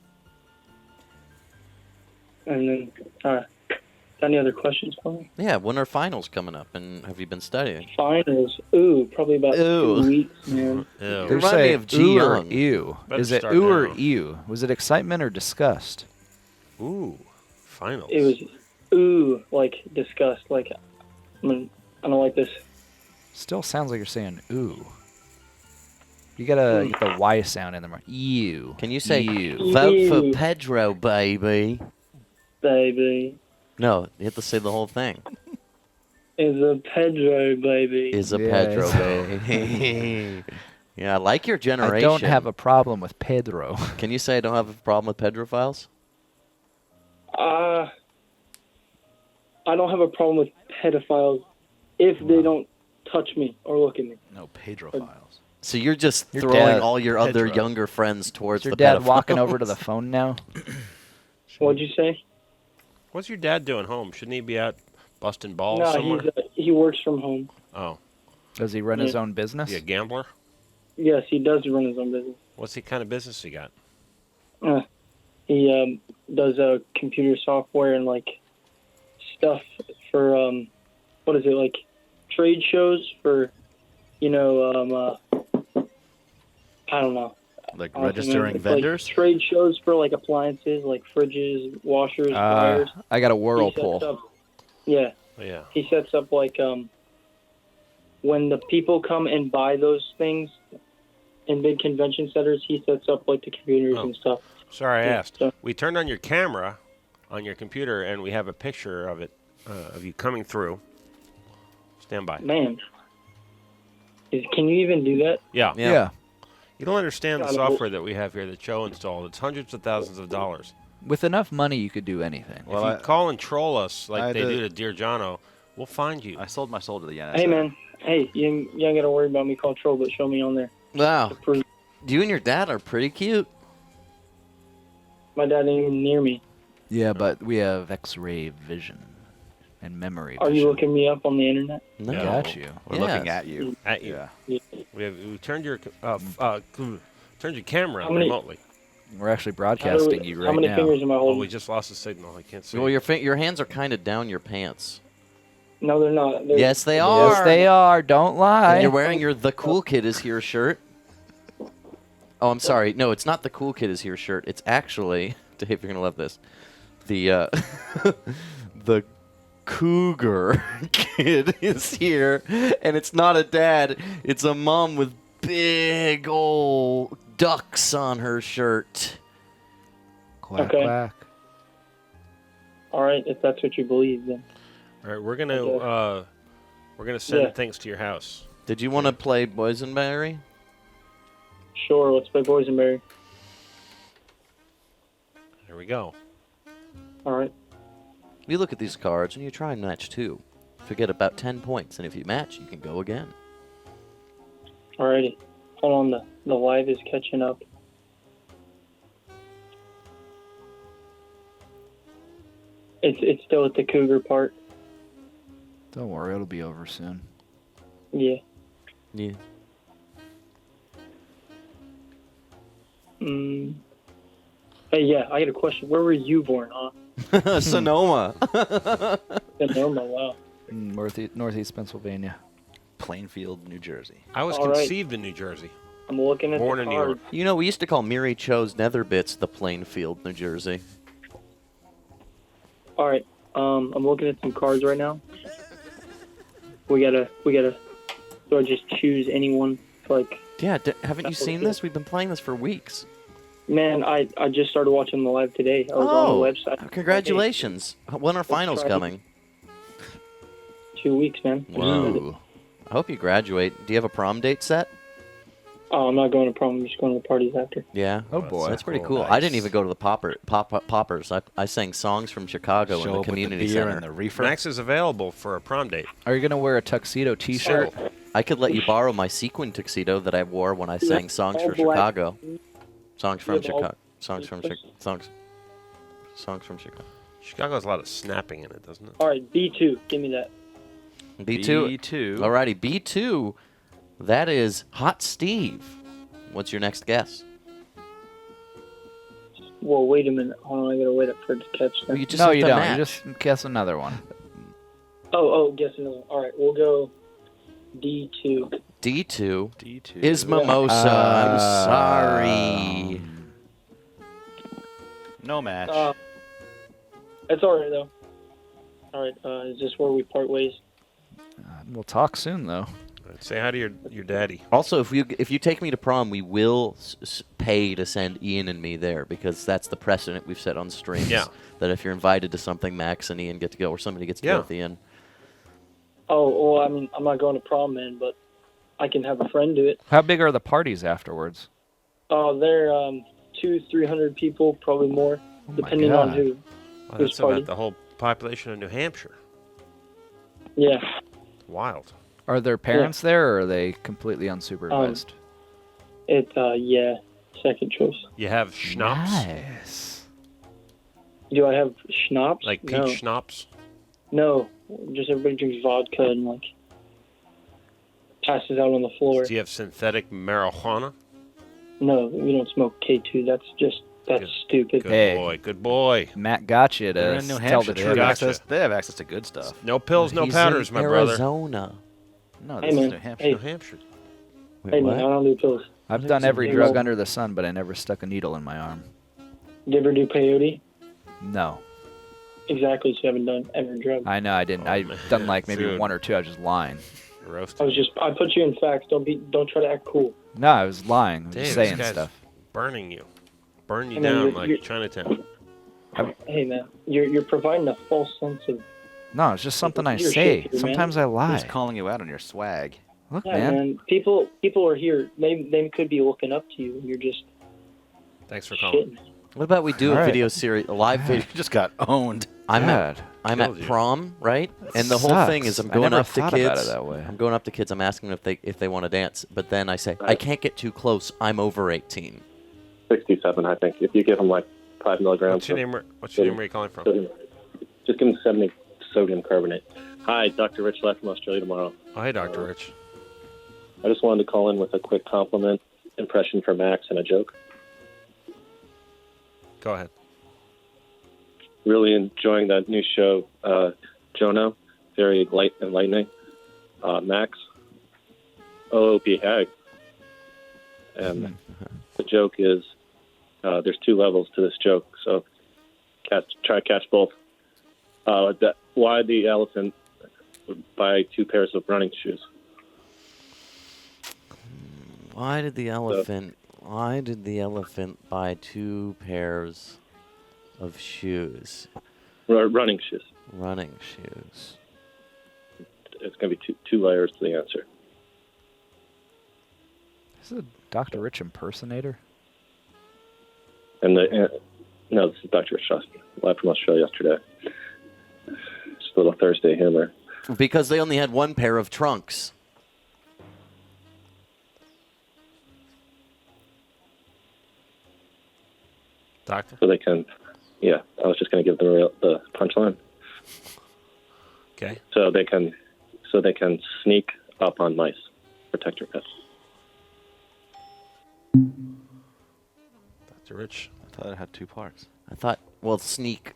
And then, any other questions for me? Yeah, when are finals coming up? And have you been studying? Finals. Probably about Ooh. 2 weeks, man. Ew. They Remind me say of G ooh or Young. ew. Better Is it start ooh or now. ew? Was it excitement or disgust? Ooh, finals. It was like disgust. Like, I don't like this. Still sounds like you're saying ooh. You gotta get the Y sound in there. Ew. Can you say ew? vote for Ew. Pedro, baby? Baby. No, you have to say the whole thing. Is a Pedro, baby. Is a Yeah, Pedro, it's- baby. Yeah, I like your generation. I don't have a problem with Pedro. Can you say I don't have a problem with pedophiles? I don't have a problem with pedophiles if they don't touch me or look at me. No Pedro files. So you're just Your throwing dad- all your other Pedro. younger friends towards Is your the dad pedophiles. walking over to the phone now? What'd you say? What's your dad doing home? Shouldn't he be out busting balls No, somewhere? he works from home. Oh, Does he run his own business? is he a gambler? Yes, he does run his own business. What's the kind of business he got? He does computer software and like stuff for what is it, like trade shows for, I don't know. Like Honestly, man, registering it's vendors? Like trade shows for like appliances, like fridges, washers, dryers. I got a He Whirlpool. sets up, yeah, Oh, yeah. he sets up like when the people come and buy those things in big convention centers, he sets up like the computers Oh. and stuff. Sorry, I Yeah, asked. so- We turned on your camera on your computer, and we have a picture of it, of you coming through. Stand by. Man, can you even do that? Yeah. Yeah. You don't understand the Gotta- software that we have here that Joe installed. It's hundreds of thousands of dollars. With enough money, you could do anything. Well, if you call and troll us I like had they to- do to Dear Jono, we'll find you. I sold my soul to the NSA. Hey, man. Hey, you ain't got to worry about me calling troll, but show me on there. Wow. Prove- You and your dad are pretty cute. My dad ain't even near me. Yeah, but we have X-ray vision and memory Are vision. you looking me up on the internet? No. Yeah. Got you. We're Yes. looking at you. At you. Yeah. We turned your turned your camera How many- remotely. We're actually broadcasting you How right many now. fingers am I Oh, holding? we just lost the signal. I can't see. Well, your hands are kind of down your pants. No, they're not. They're, Yes, they are. Yes, they are. Don't lie. And you're wearing your "The Cool Kid Is Here" shirt. Oh, I'm sorry. No, it's not the "Cool Kid Is Here" shirt. It's actually, Dave, you're gonna love this. The the Cougar Kid is here, and it's not a dad. It's a mom with big old ducks on her shirt. Quack, Okay. quack. All right, if that's what you believe, then. All right, we're gonna send Yeah. things to your house. Did you want to play Boysenberry? Sure, let's play Boysenberry. Here we go. All right. You look at these cards and you try and match two. You get about 10 points, and if you match, you can go again. All righty. Hold on, the live is catching up. It's still at the cougar part. Don't worry, it'll be over soon. Yeah. Yeah. Hey, yeah, I got a question. Where were you born, huh? Sonoma. Sonoma, wow. Northeast Pennsylvania. Plainfield, New Jersey. I was All right. conceived in New Jersey. I'm looking at Born the in New card. York. You know, we used to call Miri Cho's Netherbits the Plainfield, New Jersey. All right. I'm looking at some cards right now. We gotta. Do I just choose anyone? Like, Yeah, haven't you seen this? We've been playing this for weeks. man, I just started watching the live today. I was on the website. Congratulations. When are finals Friday. coming? 2 weeks, man. Whoa. I hope you graduate. Do you have a prom date set? Oh, I'm not going to prom. I'm just going to the parties after. Yeah. Oh, boy. That's pretty cool. cool. I didn't even go to the poppers. I sang songs from Chicago in Show the up community with the beer center. and the reefer. Max is available for a prom date. Are you going to wear a tuxedo T-shirt? I could let you borrow my sequin tuxedo that I wore when I sang songs all for black. Chicago. Songs from Yeah, all- Chicago. Songs from Chicago. Chicago has a lot of snapping in it, doesn't it? All right, B2. Give me that. B2. B2. Alrighty, B2. That is Hot Steve. What's your next guess? Well, wait a minute. Hold on, I gotta wait up for it to catch Well, that. you just No, have you to don't. match. You just guess another one. Oh, guess another one. All right, we'll go D2. D2 D2. is Mimosa. I'm sorry. No match. It's all right though. All right, is this where we part ways? We'll talk soon, though. Say hi to your daddy. Also, if you take me to prom, we will pay to send Ian and me there because that's the precedent we've set on streams. Yeah. That if you're invited to something, Max and Ian get to go, or somebody gets to go with Ian. Oh, well, I mean, I'm not going to prom, man, but I can have a friend do it. How big are the parties afterwards? Oh, they're 200-300 people, probably more, my depending on God. who. Well, Who's that's party? about the whole population of New Hampshire. Yeah. Wild. Are their parents there, or are they completely unsupervised? Yeah, second choice. You have schnapps? Nice. Do I have schnapps? Like peach schnapps? No, just everybody drinks vodka and like passes out on the floor. Do you have synthetic marijuana? No, we don't smoke K2. That's stupid. Good good boy. Matt got you They're to in New tell Hampshire. the They truth. have, access, they have access to good stuff. No pills, no He's powders, in my brother. Arizona. No, Hey, this is man. New Hampshire. Hey. New Hampshire. Wait, Hey, man, I what? don't do pills. I've done every Hey, drug well- under the sun, but I never stuck a needle in my arm. Did you ever do peyote? No. Exactly, so you haven't done every drug. I know I didn't. Oh, I've man. done like maybe Dude. 1 or 2. I was just lying. Roasted. I put you in facts. Don't try to act cool. No, I was lying. I was Dave, just this saying guy's stuff. burning you. Burn you I mean, down you're- like you're- Chinatown. Hey, man, you're providing a false sense of. No, it's just something I You're say. shaky, man. Sometimes I Who's lie. calling you out on your swag? Look, Yeah, man. man. People are here. They could be looking up to you. And you're just Thanks for calling. shitting. What about we do All a right. video series, a live video? You just got owned. I'm God. at Killed you. prom, right? And the whole thing is Sucks. I'm I going never up to thought kids. about it that way. I'm going up to kids. I'm asking them if they want to dance, but then I say I Right. can't get too close. I'm over 18. 67, I think. If you give them like 5 milligrams. What's your name? What's your name? Where are you calling from? Sodium. Just give them 70 sodium carbonate. Hi, Dr. Rich Left from Australia tomorrow. Oh, hey, Dr. Rich. I just wanted to call in with a quick compliment, impression for Max, and a joke. Go ahead. Really enjoying that new show, Jono. Very enlightening. Max. O.O.P. Hag. And the joke is, there's 2 levels to this joke, so try to catch both. Why the elephant would buy 2 pairs of running shoes? Why did the elephant buy 2 pairs of shoes? Running shoes. Running shoes. It's going to be two layers to the answer. This is a Dr. Rich impersonator. And no, this is Dr. Rich Shosky, live from Australia yesterday. Just a little Thursday humor. Because they only had 1 pair of trunks. Doctor? So they can, yeah, I was just going to give them the punchline. Okay. So they can sneak up on mice, protect your pets. Dr. Rich. I thought it had 2 parts. Sneak.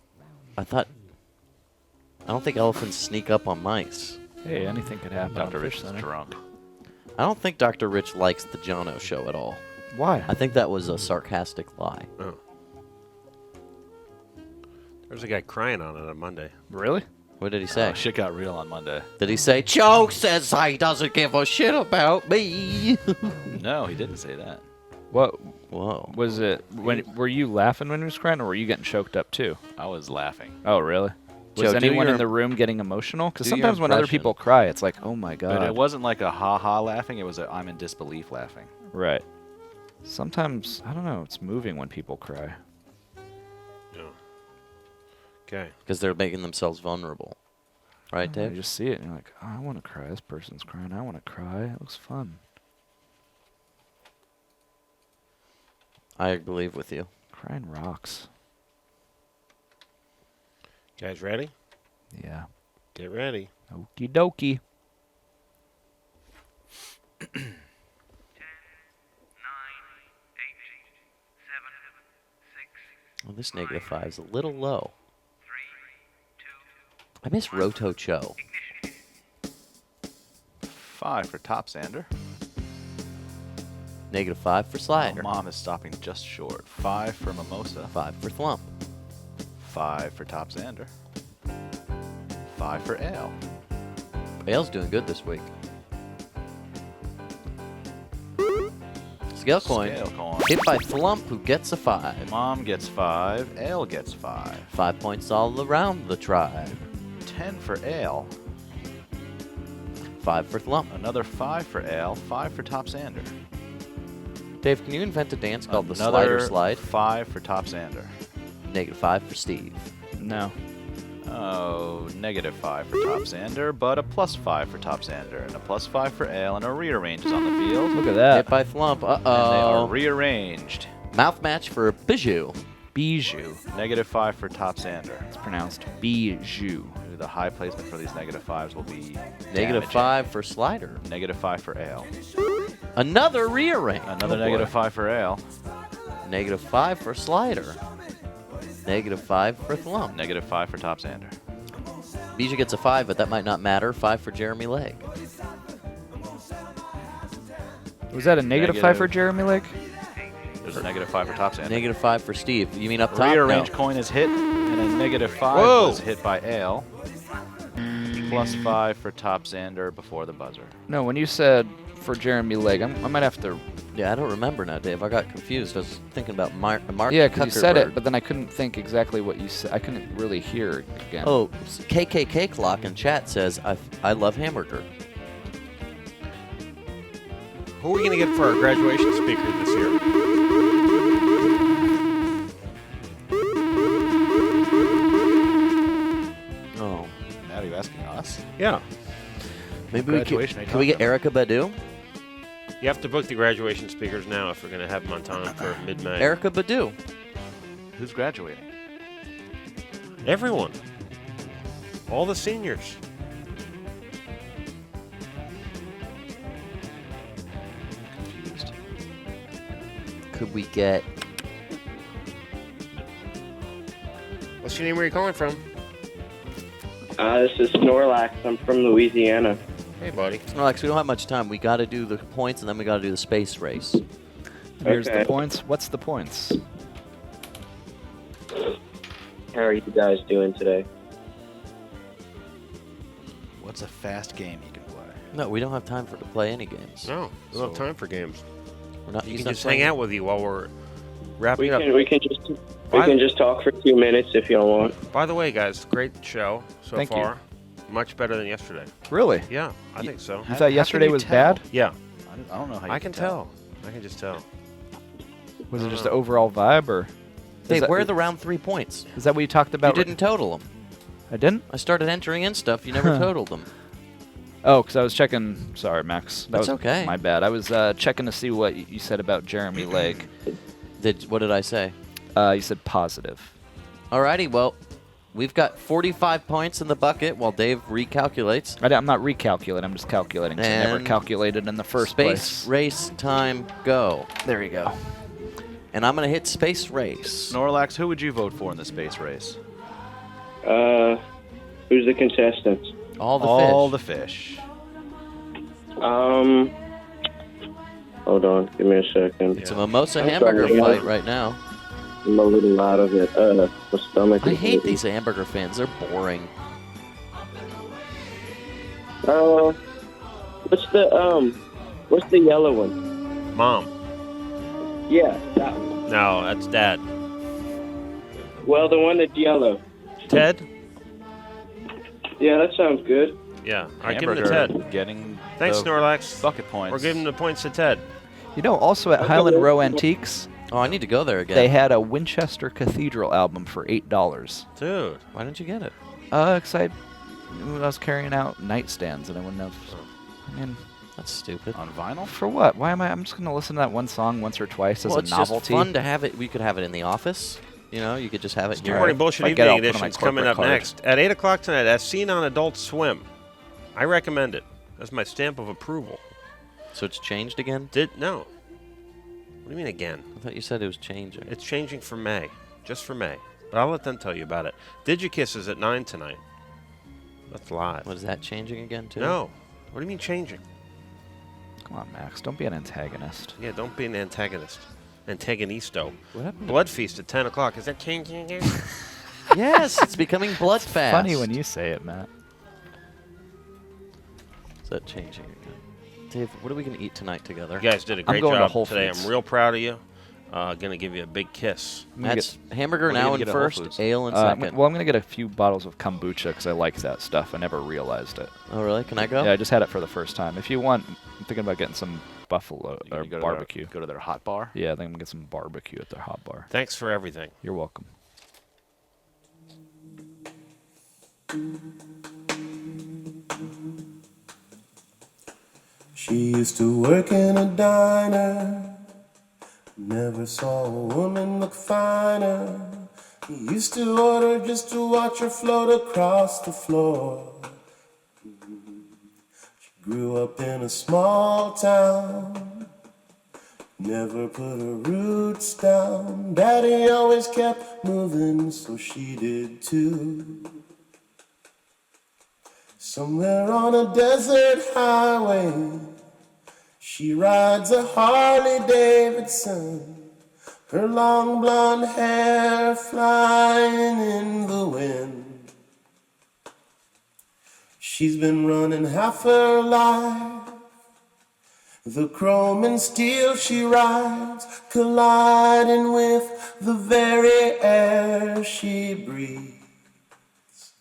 I don't think elephants sneak up on mice. Hey, anything could happen. Dr. on Rich is Fishcenter. drunk. I don't think Dr. Rich likes the Jono show at all. Why? I think that was a sarcastic lie. Oh. There was a guy crying on it on Monday. Really? What did he say? Oh, shit got real on Monday. Did he say, Joe says he doesn't give a shit about me? No, he didn't say that. What Whoa. was it? Were you laughing when he was crying, or were you getting choked up too? I was laughing. Oh, really? Joe, Was do anyone your- in the room getting emotional? Because do your sometimes when other impression. people cry, it's like, oh my god. But it wasn't like a ha-ha laughing. It was a I'm in disbelief laughing. Right. Sometimes I don't know. It's moving when people cry. Yeah. Okay. Because they're making themselves vulnerable. Right, You Dave? just see it and you're like, oh, I want to cry. This person's crying. I want to cry. It looks fun. I believe with you. Crying rocks. Guys ready? Yeah. Get ready. Okie dokie. Well, this -5 is a little low. I miss Roto Cho. 5 for Top Sander. -5 for Slider. Mom is stopping just short. 5 for Mimosa. 5 for Thwump. 5 for Top Sander. 5 for Ale. Bale's doing good this week. Scale coin. Scale coin. Hit by Thwump, who gets a 5. Mom gets 5. Ale gets 5. 5 points all around the tribe. 10 for Ale. 5 for Thwump. Another 5 for Ale. 5 for Top Sander. Dave, can you invent a dance called the Another Slider Slide? 5 for Top Sander. -5 for Steve. No. Oh, -5 for Top Xander, but a +5 for Top Xander, and a +5 for Ale, and a rearrange is on the field. Look at Hit that. by Flump. And they are Uh-oh. rearranged. Mouth match for Bijou. Bijou. -5 for Top Xander. It's pronounced Bijou. The high placement for these -5s will be -5 for Slider. -5 for Ale. Another rearrange. Another Oh, boy. -5 for Ale. -5 for Slider. -5 for Flump. -5 for Top Xander. Bijou gets a 5, but that might not matter. 5 for Jeremy Legg. Was that a -5 for Negative. Jeremy Lake? There's a -5 for Top Xander. -5 for Steve. You mean up top? Rearrange No. coin is hit, and a -5 Whoa. was hit by Ale. +5 for Top Xander before the buzzer. No, when you said for Jeremy Lake, I might have to. Yeah, I don't remember now, Dave. I got confused. I was thinking about Mark Yeah, because you said it, Zuckerberg. but then I couldn't think exactly what you said. I couldn't really hear it again. Oh, KKK Clock in chat says, I love hamburger. Who are we going to get for our graduation speaker this year? Oh. Now are you asking us? Yeah. Maybe we Graduation, could. are you Can we get talking Erica Badu? You have to book the graduation speakers now if we're going to have them on time for mid-May. Erica Badu. Who's graduating? Everyone. All the seniors. Confused. Could we get? What's your name? Where are you calling from? This is Snorlax. I'm from Louisiana. Hey, buddy. Alex, we don't have much time. We got to do the points, and then we got to do the space race. Here's Okay. the points. What's the points? How are you guys doing today? What's a fast game you can play? No, we don't have time to play any games. No, we don't have So- time for games. We're not. You he's can not just playing. hang out with you while we're wrapping We up. can just talk for 2 minutes if y'all want. By the way, guys, great show so Thank you. far. Much better than yesterday. Really? Yeah, I think so. You How- thought how yesterday can you was tell? bad? Yeah, I don't know how you I can tell. I can just tell. Was it just the overall vibe, or Dave, that- where are the round 3 points? is that what you talked You about? didn't total them. I didn't. I started entering in stuff. You never totaled them. Oh, because I was checking. Sorry, Max. That That's was okay. my bad. I was checking to see what you said about Jeremy Lake. What did I say? You said positive. Alrighty, well, we've got 45 points in the bucket while Dave recalculates. I'm not recalculating. I'm just calculating. 'Cause I never And calculated in the first Space place. race time, go. There you go. And I'm going to hit space race. Snorlax, who would you vote for in the space race? Who's the contestants? All the All fish. the fish. Hold on. Give me a second. It's a mimosa I'm hamburger sorry, fight yeah. right now. I'm a little out of it. My stomach. I is hate hurting. these hamburger fans. They're boring. What's the yellow one? Mom. Yeah, that one. No, that's Dad. Well, the one that's yellow. Ted? Yeah, that sounds good. Yeah. All right, give him to Hamburger Ted. getting Thanks, the Snorlax. bucket points. We're giving the points to Ted. You know, also at Highland Row Antiques, Oh, I need to go there again. they had a Winchester Cathedral album for $8. Dude. Why didn't you get it? Because I was carrying out nightstands and I wouldn't have. I mean, That's stupid. on vinyl. for what? Why am I? I'm just gonna listen to that one song once or twice as Well, a it's novelty. just fun to have it. We could have it in the office. You know, you could just have it in Good your Morning Bullshit If I get Evening it, I'll put it on my Edition's coming up corporate card. next. At 8 o'clock tonight, as seen on Adult Swim. I recommend it. That's my stamp of approval. So it's changed again? No. What do you mean again? I thought you said it was changing. It's changing for May. Just for May. But I'll let them tell you about it. Digikiss is at 9 tonight. That's live. What is that changing again too? No. What do you mean changing? Come on, Max. Don't be an antagonist. Yeah, don't be an antagonist. Antagonisto. What happened? Blood Feast at 10 o'clock. Is that changing again? Yes, it's becoming Bloodfast. Funny when you say it, Matt. Is that changing again? Dave, what are we going to eat tonight together? You guys did a great going to job Whole today. Foods. I'm real proud of you. Gonna give you a big kiss. That's hamburger What are you now gonna in get at Whole first, Foods? ale in I'm second. gonna- well, I'm gonna get a few bottles of kombucha because I like that stuff. I never realized it. Oh, really? Can I go? Yeah, I just had it for the first time. If you want, I'm thinking about getting some buffalo You or go to barbecue. go to their hot bar. Yeah, I think I'm gonna get some barbecue at their hot bar. Thanks for everything. You're welcome. She used to work in a diner. Never saw a woman look finer. He used to order just to watch her float across the floor. She grew up in a small town. Never put her roots down. Daddy always kept moving, so she did too. Somewhere on a desert highway, she rides a Harley Davidson. Her long blonde hair flying in the wind. She's been running half her life. The chrome and steel she rides, colliding with the very air she breathes.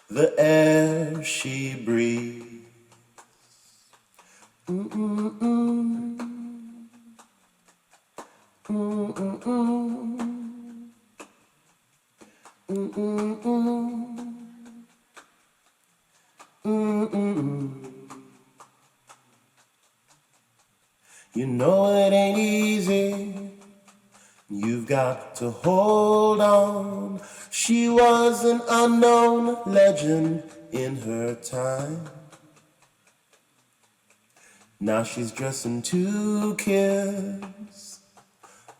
The air she breathes. Mm-mm-mm. Mm-mm-mm. Mm-mm-mm. Mm-mm-mm. You know it ain't easy. You've got to hold on. She was an unknown legend in her time. Now she's dressing to kiss,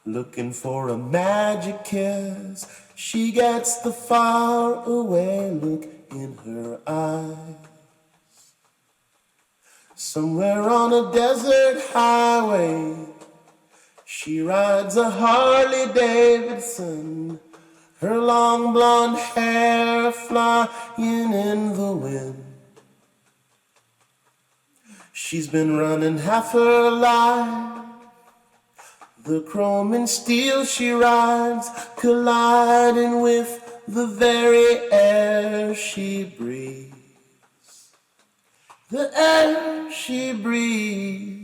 looking for a magic kiss. She gets the far away look in her eyes. Somewhere on a desert highway, she rides a Harley Davidson. Her long blonde hair flying in the wind. She's been running half her life. The chrome and steel she rides, colliding with the very air she breathes. The air she breathes.